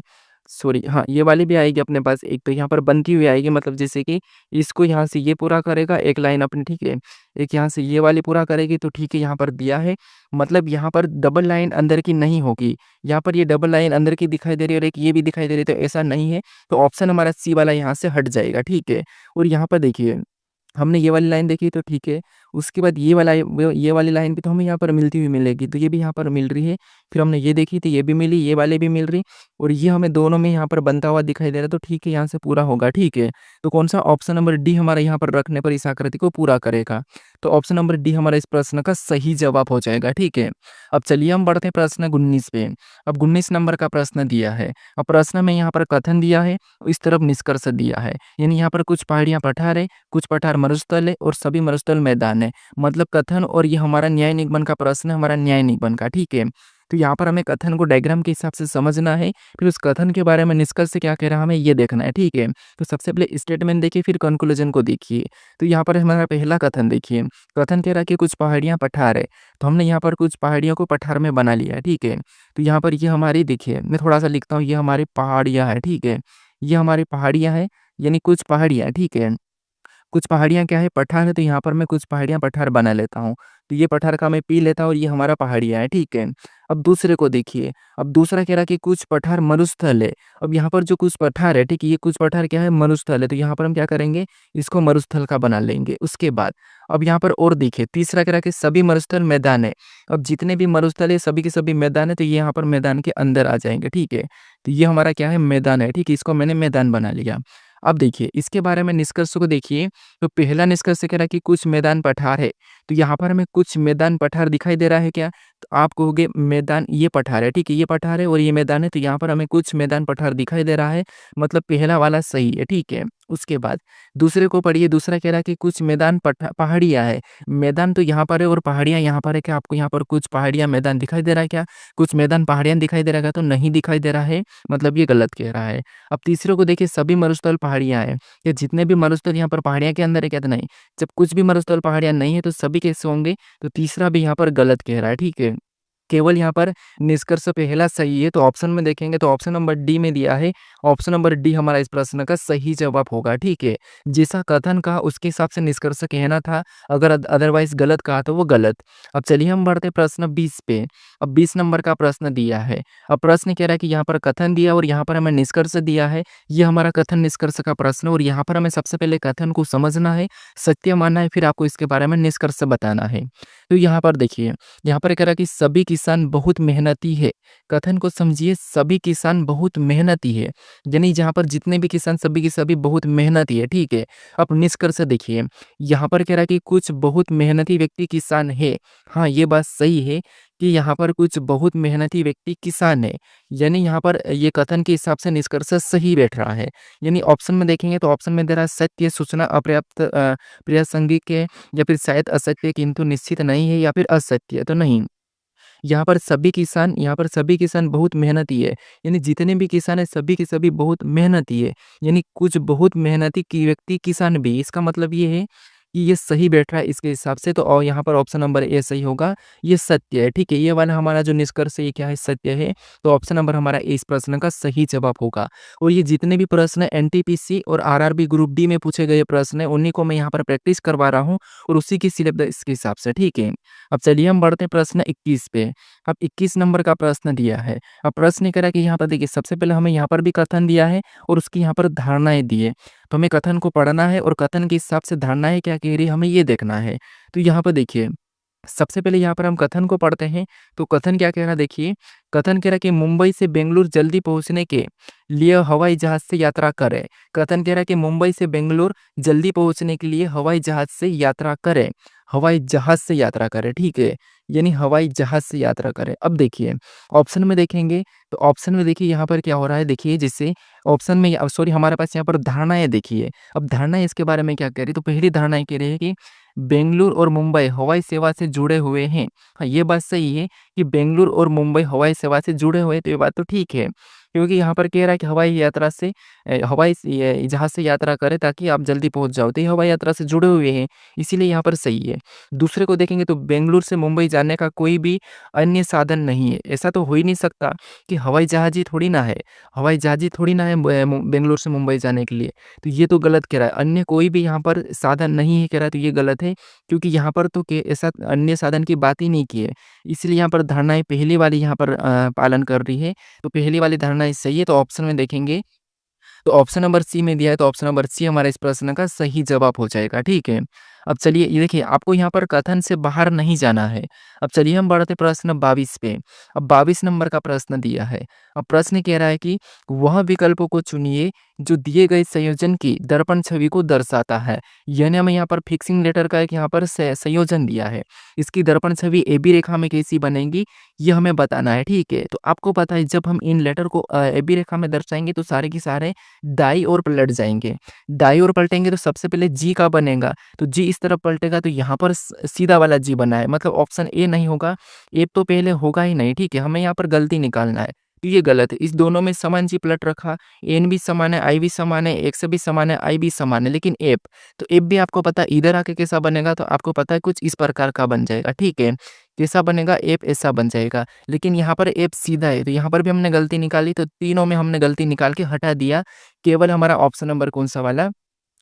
सॉरी हाँ, ये वाली भी आएगी अपने पास एक, तो यहाँ पर बनती हुई आएगी, मतलब जैसे कि इसको यहाँ से ये पूरा करेगा एक लाइन अपनी, ठीक है, एक यहाँ से ये वाली पूरा करेगी, तो ठीक है यहाँ पर दिया है, मतलब यहाँ पर डबल लाइन अंदर की नहीं होगी, यहाँ पर ये डबल लाइन अंदर की दिखाई दे रही है और एक ये भी दिखाई दे रही है, तो ऐसा नहीं है, तो ऑप्शन हमारा सी वाला यहाँ से हट जाएगा, ठीक है। और यहाँ पर देखिए, हमने ये वाली लाइन देखी तो ठीक है, उसके बाद ये वाली लाइन भी तो हमें यहाँ पर मिलती हुई मिलेगी, तो ये भी यहाँ पर मिल रही है। फिर हमने ये देखी थी, ये भी मिली, ये वाले भी मिल रही, और ये हमें दोनों में यहाँ पर बनता हुआ दिखाई दे रहा है, तो ठीक है यहाँ से पूरा होगा, ठीक है। तो कौन सा ऑप्शन नंबर डी हमारा यहाँ पर रखने पर इस आकृति को पूरा करेगा, तो ऑप्शन नंबर डी हमारा इस प्रश्न का सही जवाब हो जाएगा, ठीक है। अब चलिए हम बढ़ते हैं प्रश्न 19 पे। अब 19 नंबर का प्रश्न दिया है। अब प्रश्न में यहाँ पर कथन दिया है, इस तरफ निष्कर्ष दिया है, यानी यहाँ पर कुछ पहाड़ियाँ पठार है, कुछ पठार मरुस्थल है और सभी मरुस्थल मैदान है, मतलब कथन, और ये हमारा न्याय निगमन का प्रश्न है, हमारा न्याय निगमन का, ठीक है। तो यहाँ पर हमें कथन को डायग्राम के हिसाब से समझना है, फिर उस कथन के बारे में निष्कर्ष से क्या कह रहा है हमें ये देखना है, ठीक है। तो सबसे पहले स्टेटमेंट देखिए, फिर कंक्लूजन को देखिए। तो यहाँ पर हमारा पहला कथन देखिए, कथन कह रहा है कि कुछ पहाड़ियाँ पठार है, तो हमने यहाँ पर कुछ पहाड़ियों को पठार में बना लिया है, ठीक है। तो यहाँ पर ये हमारी देखिए, मैं थोड़ा सा लिखता हूँ, ये हमारी पहाड़ियाँ है, ठीक है, ये हमारी पहाड़ियाँ है, यानी कुछ पहाड़ियाँ, ठीक है, कुछ पहाड़ियाँ क्या है पठार है, तो यहाँ पर मैं कुछ पहाड़ियाँ पठार बना लेता हूँ। तो ये पठार का मैं पी लेता हूँ और ये हमारा पहाड़ियाँ है, ठीक है। अब दूसरे को देखिए, अब दूसरा कह रहा है कि कुछ पठार मरुस्थल है। अब यहाँ पर जो कुछ पठार है, ठीक है, ये कुछ पठार क्या है मरुस्थल है, तो यहाँ पर हम क्या करेंगे, इसको मरुस्थल का बना लेंगे। उसके बाद अब यहाँ पर और देखिए, तीसरा कह रहा है कि सभी मरुस्थल मैदान है। अब जितने भी मरुस्थल है सभी के सभी मैदान है, तो ये यहाँ पर मैदान के अंदर आ जाएँगे, ठीक है। तो ये हमारा क्या है मैदान है, ठीक है, इसको मैंने मैदान बना लिया। अब देखिए इसके बारे में निष्कर्ष को देखिए, तो पहला निष्कर्ष कह रहा है कि कुछ मैदान पठार है, तो यहाँ पर हमें कुछ मैदान पठार दिखाई दे रहा है क्या? तो आप कहोगे मैदान ये पठार है, ठीक है, ये पठार है और ये मैदान है, तो यहाँ पर हमें कुछ मैदान पठार दिखाई दे रहा है, मतलब पहला वाला सही है, ठीक है। उसके बाद दूसरे को पढ़िए, दूसरा कह रहा है कि कुछ मैदान पहाड़ियाँ है। मैदान तो यहाँ पर है और पहाड़ियाँ यहाँ पर है, क्या आपको यहाँ पर कुछ पहाड़ियाँ मैदान दिखाई दे रहा है क्या? कुछ मैदान पहाड़ियाँ दिखाई दे रहा है क्या? तो नहीं दिखाई दे रहा है, मतलब ये गलत कह रहा है। अब तीसरे को देखिए, सभी मरुस्थल पहाड़ियाँ हैं, या जितने भी मरुस्थल यहाँ पर पहाड़ियाँ के अंदर है क्या? तो नहीं। जब कुछ भी मरुस्थल पहाड़ियाँ नहीं है तो सभी कैसे होंगे? तो तीसरा भी यहाँ पर गलत कह रहा है, ठीक है। केवल यहाँ पर निष्कर्ष पहला सही है, तो ऑप्शन में देखेंगे तो ऑप्शन नंबर डी में दिया है। ऑप्शन नंबर डी हमारा इस प्रश्न का सही जवाब होगा, ठीक है। जैसा कथन कहा उसके हिसाब से निष्कर्ष कहना था, अगर अदरवाइज़ गलत कहा तो वो गलत। अब चलिए हम बढ़ते प्रश्न 20 पे। अब 20 नंबर का प्रश्न दिया है। अब प्रश्न कह रहा है कि यहाँ पर कथन दिया और यहाँ पर हमें निष्कर्ष दिया है। ये हमारा कथन निष्कर्ष का प्रश्न है और यहाँ पर हमें सबसे पहले कथन को समझना है, सत्य मानना है, फिर आपको इसके बारे में निष्कर्ष बताना है। तो यहाँ पर देखिए, यहाँ पर कह रहा है कि सभी किसान बहुत मेहनती है। कथन को समझिए, सभी किसान बहुत मेहनती है, यानी जहाँ पर जितने भी किसान सभी के सभी बहुत मेहनती है, ठीक है। अब निष्कर्ष देखिए, यहाँ पर कह रहा है कि कुछ बहुत मेहनती व्यक्ति किसान है। हाँ, ये बात सही है कि यहाँ पर कुछ बहुत मेहनती व्यक्ति किसान है, यानी यहाँ पर ये कथन के हिसाब से निष्कर्ष सही बैठ रहा है। यानी ऑप्शन में देखेंगे तो ऑप्शन में दे रहा है सत्य सूचना अपर्याप्त प्रासंगिक है, या फिर शायद असत्य किंतु निश्चित नहीं है, या फिर असत्य, तो नहीं। यहाँ पर सभी किसान बहुत मेहनती है, यानी जितने भी किसान है सभी के सभी बहुत मेहनती है, यानी कुछ बहुत मेहनती की व्यक्ति किसान भी। इसका मतलब ये है कि ये सही बैठ रहा है इसके हिसाब से, तो और यहाँ पर ऑप्शन नंबर ए सही होगा, ये सत्य है, ठीक है। ये वाला हमारा जो निष्कर्ष है ये क्या है, सत्य है, तो ऑप्शन नंबर हमारा इस प्रश्न का सही जवाब होगा। और ये जितने भी प्रश्न एनटीपीसी और आरआरबी ग्रुप डी में पूछे गए प्रश्न है उन्हीं को मैं यहाँ पर प्रैक्टिस करवा रहा हूँ और उसी की सिलेबस के हिसाब से, ठीक है। अब चलिए हम बढ़ते हैं प्रश्न 21 पे। अब 21 नंबर का प्रश्न दिया है। अब प्रश्न कह रहा है कि यहाँ पर देखिए, सबसे पहले हमें यहाँ पर भी कथन दिया है और उसकी यहाँ पर धारणाएँ दी है। तो हमें कथन को पढ़ना है और कथन के हिसाब से धारणाएँ क्या कह रही है हमें ये देखना है। तो यहाँ पर देखिए, सबसे पहले यहाँ पर हम कथन को पढ़ते हैं, तो कथन क्या कह रहा है देखिए, कथन कह रहा है कि मुंबई से बेंगलुरु जल्दी पहुँचने के लिए हवाई जहाज़ से यात्रा करें। कथन कह रहा है कि मुंबई से बेंगलुरु जल्दी पहुँचने के लिए हवाई जहाज़ से यात्रा करें। हवाई जहाज़ से यात्रा करें, ठीक है, यानी हवाई जहाज़ से यात्रा करें। अब देखिए ऑप्शन में देखेंगे, तो ऑप्शन में देखिए यहाँ पर क्या हो रहा है, देखिए जैसे ऑप्शन में सॉरी हमारे पास यहाँ पर धारणाएँ देखिए। अब धारणाएँ इसके बारे में क्या कह रही है, तो पहली धारणाएँ कह रही है कि बेंगलुरु और मुंबई हवाई सेवा से जुड़े हुए हैं। हाँ, ये बात सही है कि बेंगलुरु और मुंबई हवाई सेवा से जुड़े हुए हैं, तो ये बात तो ठीक है। क्योंकि यहाँ पर कह रहा है कि हवाई यात्रा से हवाई ये जहाज़ से यात्रा करें ताकि आप जल्दी पहुँच जाओ, तो ये हवाई यात्रा से जुड़े हुए हैं, इसीलिए यहाँ पर सही है। दूसरे को देखेंगे तो बेंगलुरु से मुंबई जाने का कोई भी अन्य साधन नहीं है। ऐसा तो हो ही नहीं सकता कि हवाई जहाज़ ही थोड़ी ना है, हवाई जहाज़ ही थोड़ी ना है बेंगलुरु से मुंबई जाने के लिए। तो ये तो गलत कह रहा है, अन्य कोई भी यहाँ पर साधन नहीं है कह रहा है, तो ये गलत है, क्योंकि यहाँ पर तो के ऐसा अन्य साधन की बात ही नहीं की है। इसलिए यहाँ पर धारणाएँ पहली वाली यहाँ पर पालन कर रही है, तो पहली वाली धारणा सही है, तो ऑप्शन में देखेंगे तो ऑप्शन नंबर सी में दिया है, तो ऑप्शन नंबर सी हमारा इस प्रश्न का सही जवाब हो जाएगा, ठीक है। अब चलिए ये देखिए, आपको यहाँ पर कथन से बाहर नहीं जाना है। अब चलिए हम बढ़ते प्रश्न 22 पे। अब 22 नंबर का प्रश्न दिया है। अब प्रश्न कह रहा है कि वह विकल्पों को चुनिए जो दिए गए संयोजन की दर्पण छवि को दर्शाता है। यानी हमें यहाँ पर फिक्सिंग लेटर का एक यहाँ पर संयोजन दिया है। इसकी दर्पण छवि ए बी रेखा में कैसी बनेगी ये हमें बताना है, ठीक है। तो आपको पता है जब हम इन लेटर को ए बी रेखा में दर्शाएंगे तो सारे के सारे दाई ओर पलट जाएंगे। दाई ओर पलटेंगे तो सबसे पहले जी का बनेगा, तो जी इस तरफ पलटेगा, तो यहाँ पर सीधा वाला जी बना है, मतलब ऑप्शन ए नहीं होगा। ए तो पहले होगा ही नहीं, ठीक है, हमें यहाँ पर गलती निकालना है, तो ये गलत है। इस दोनों में समान जी पलट रखा, एन भी समान है, आई भी समान है, एक्स भी समान है, आई भी समान है, लेकिन एफ, तो एफ भी आपको पता है इधर आके कैसा बनेगा, तो आपको पता है कुछ इस प्रकार का बन जाएगा, ठीक है। कैसा बनेगा, एफ ऐसा बन जाएगा, लेकिन यहाँ पर एफ सीधा है, तो यहाँ पर भी हमने गलती निकाली, तो तीनों में हमने गलती निकाल के हटा दिया। केवल हमारा ऑप्शन नंबर कौन सा वाला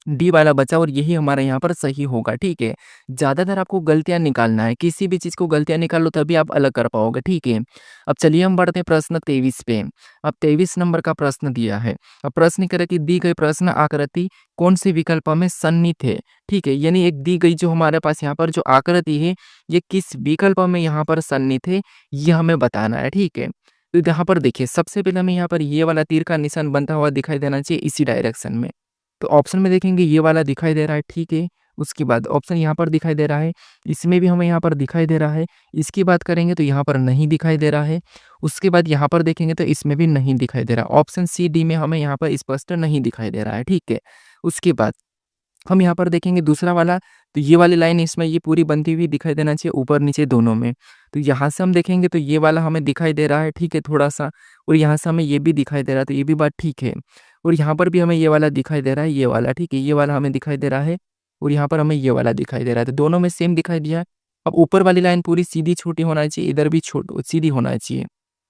डी वाला बचा और यही हमारा यहाँ पर सही होगा, ठीक है। ज़्यादातर आपको गलतियाँ निकालना है, किसी भी चीज़ को गलतियाँ निकाल लो तभी आप अलग कर पाओगे, ठीक है। अब चलिए हम बढ़ते हैं प्रश्न 23 पे। अब 23 नंबर का प्रश्न दिया है। अब प्रश्न कह रहा है कि दी गई प्रश्न आकृति कौन से विकल्प में सन्निहित है, ठीक है। यानी एक दी गई जो हमारे पास यहाँ पर जो आकृति है, ये किस विकल्प में यहाँ पर सन्निहित है, ये हमें बताना है, ठीक है। तो यहाँ पर देखिए सबसे पहले हमें यहाँ पर ये वाला तीर का निशान बनता हुआ दिखाई देना चाहिए इसी डायरेक्शन में। तो ऑप्शन में देखेंगे ये वाला दिखाई दे रहा है, ठीक है। उसके बाद ऑप्शन यहाँ पर दिखाई दे रहा है, इसमें भी हमें यहाँ पर दिखाई दे रहा है। इसकी बात करेंगे तो यहाँ पर नहीं दिखाई दे रहा है। उसके बाद यहाँ पर देखेंगे तो इसमें भी नहीं दिखाई दे रहा। ऑप्शन सी, डी में हमें यहाँ पर स्पष्ट नहीं दिखाई दे रहा है, ठीक है। उसके बाद हम यहाँ पर देखेंगे दूसरा वाला, तो ये वाली लाइन इसमें ये पूरी बनती हुई दिखाई देना चाहिए ऊपर-नीचे दोनों में। तो यहाँ से हम देखेंगे तो ये वाला हमें दिखाई दे रहा है, ठीक है, थोड़ा-सा, और यहाँ से हमें ये भी दिखाई दे रहा है, तो ये भी बात ठीक है। और यहाँ पर भी हमें ये वाला दिखाई दे रहा है, ये वाला, ठीक है, ये वाला हमें दिखाई दे रहा है और यहाँ पर हमें ये वाला दिखाई दे रहा है। तो दोनों में सेम दिखाई दिया है। अब ऊपर वाली लाइन पूरी सीधी छोटी होना चाहिए, इधर भी सीधी होना चाहिए।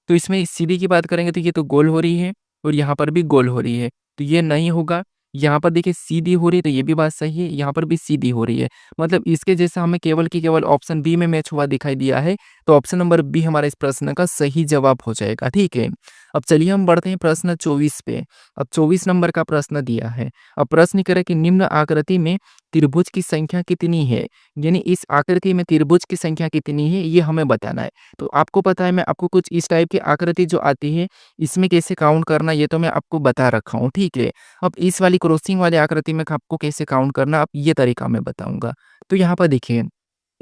तो इसमें सीधी की बात करेंगे तो ये तो गोल हो रही है और यहाँ पर भी गोल हो रही है, तो ये नहीं होगा। यहाँ पर देखिए सीधी हो रही है तो ये भी बात सही है, यहाँ पर भी सीधी हो रही है। मतलब इसके जैसा हमें केवल की केवल ऑप्शन बी में मैच हुआ दिखाई दिया है, तो ऑप्शन नंबर बी हमारा इस प्रश्न का सही जवाब हो जाएगा, ठीक है। अब चलिए हम बढ़ते हैं प्रश्न 24 पे। अब 24 नंबर का प्रश्न दिया है। अब प्रश्न कह रहा है कि निम्न आकृति में त्रिभुज की संख्या कितनी है? यानी इस आकृति में त्रिभुज की संख्या कितनी है, ये हमें बताना है। तो आपको पता है मैं आपको कुछ इस टाइप की आकृति जो आती है, इसमें कैसे काउंट करना ये तो मैं आपको बता रखा हूँ, ठीक है। अब इस वाली क्रॉसिंग वाली आकृति में आपको कैसे काउंट करना, अब ये तरीका मैं बताऊँगा। तो यहाँ पर देखिए,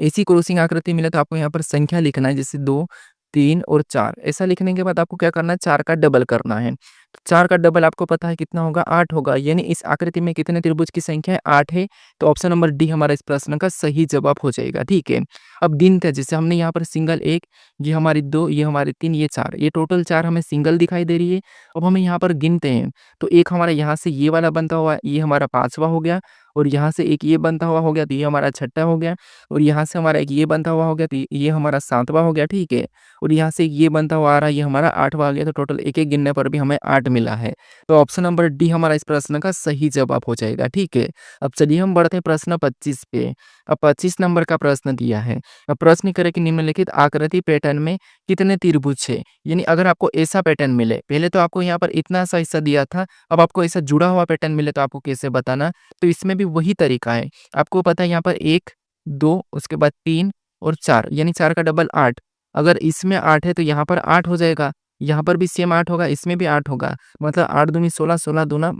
ऐसी क्रॉसिंग आकृति मिले तो आपको यहाँ पर संख्या लिखना है, जैसे 2, 3 और 4। ऐसा लिखने के बाद आपको क्या करना है, 4 का डबल करना है। तो 4 का डबल आपको पता है कितना होगा, 8 होगा। यानी इस आकृति में कितने त्रिभुज की संख्या है, 8 है। तो ऑप्शन नंबर डी हमारा इस प्रश्न का सही जवाब हो जाएगा, ठीक है। अब गिनते जैसे हमने यहाँ पर सिंगल 1, ये हमारी 2, ये हमारी 3, ये 4, ये टोटल 4 हमें सिंगल दिखाई दे रही है। अब हमें यहाँ पर गिनते हैं, तो एक हमारा यहाँ से ये वाला बनता हुआ, ये हमारा 5वां हो गया, और यहाँ से एक ये बनता हुआ हो गया, तो ये हमारा 6ठा हो गया, और यहाँ से हमारा एक ये बनता हुआ हो गया, तो ये हमारा 7वां हो गया, ठीक है। और यहाँ से ये बनता हुआ आ रहा है, ये हमारा 8वां आ गया, तो टोटल एक-एक गिनने पर भी हमें 8 मिला है। तो ऑप्शन नंबर डी हमारा इस प्रश्न का सही जवाब हो जाएगा, ठीक है। अब चलिए हम बढ़ते हैं प्रश्न 25 पे। अब 25 नंबर का प्रश्न दिया है। अब प्रश्न करें कि निम्नलिखित आकृति पैटर्न में कितने त्रिभुज है? यानी अगर आपको ऐसा पैटर्न मिले, पहले तो आपको यहाँ पर इतना सा हिस्सा दिया था, अब आपको ऐसा जुड़ा हुआ पैटर्न मिले तो आपको कैसे बताना? तो इसमें भी वही तरीका है। आपको पता है यहाँ पर 1, 2, उसके बाद 3 और 4, यानी 4 का डबल 8। अगर इसमें 8 है तो यहाँ पर 8 हो जाएगा, यहाँ पर भी सेम 8 होगा, इसमें भी 8 होगा। मतलब 8 दूनी 16, 16 दूना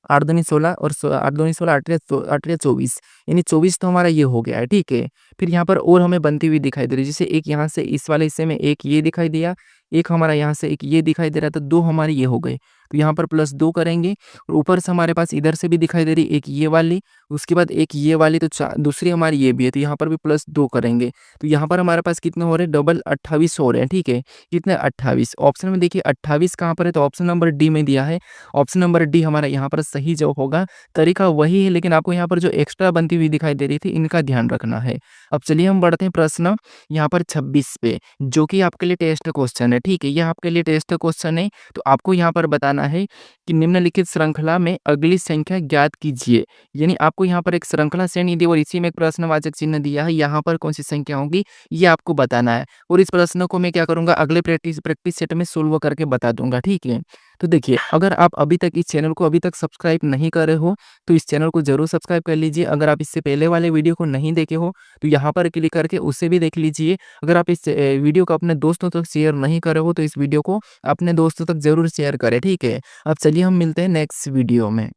8 दूनी 16 और 8 दूनी 16, 8 या 24, यानी 24 तो हमारा ये हो गया है, ठीक है। फिर यहाँ पर और हमें बनती हुई दिखाई दे रही है, जैसे एक यहाँ से इस वाले हिस्से में एक ये दिखाई दिया, एक हमारा यहाँ से एक ये दिखाई दे रहा है, तो 2 हमारे ये हो गए। तो यहाँ पर +2 करेंगे और ऊपर से हमारे पास इधर से भी दिखाई दे रही एक ये वाली, उसके बाद एक ये वाली, तो दूसरी हमारी ये भी है, तो यहाँ पर भी +2 करेंगे। तो यहाँ पर हमारे पास कितने हो रहे हैं, डबल 28 हो रहे हैं, ठीक है। कितने 28, ऑप्शन में देखिए 28 कहाँ पर है, तो ऑप्शन नंबर डी में दिया है। ऑप्शन नंबर डी हमारा यहाँ पर सही जो होगा। तरीका वही है, लेकिन आपको यहाँ पर जो एक्स्ट्रा बनती हुई दिखाई दे रही थी, इनका ध्यान रखना है। अब चलिए हम बढ़ते हैं प्रश्न यहाँ पर 26 पे, जो कि आपके लिए टेस्ट क्वेश्चन है, ठीक है। यह आपके लिए टेस्ट क्वेश्चन है, तो आपको यहाँ पर बताना है कि निम्नलिखित श्रृंखला में अगली संख्या ज्ञात कीजिए। यानी आपको यहाँ पर एक श्रृंखला श्रेणी दी और इसी में एक प्रश्नवाचक चिन्ह दिया है, यहाँ पर कौन सी संख्या होगी ये आपको बताना है। और इस प्रश्न को मैं क्या करूँगा, अगले प्रैक्टिस सेट में सोल्व करके बता दूंगा, ठीक है। तो देखिए, अगर आप अभी तक इस चैनल को अभी तक सब्सक्राइब नहीं कर रहे हो तो इस चैनल को जरूर सब्सक्राइब कर लीजिए। अगर आप इससे पहले वाले वीडियो को नहीं देखे हो तो यहाँ पर क्लिक करके उसे भी देख लीजिए। अगर आप इस वीडियो को अपने दोस्तों तक शेयर नहीं कर रहे हो तो इस वीडियो को अपने दोस्तों तक जरूर शेयर करें, ठीक है। अब चलिए हम मिलते हैं नेक्स्ट वीडियो में।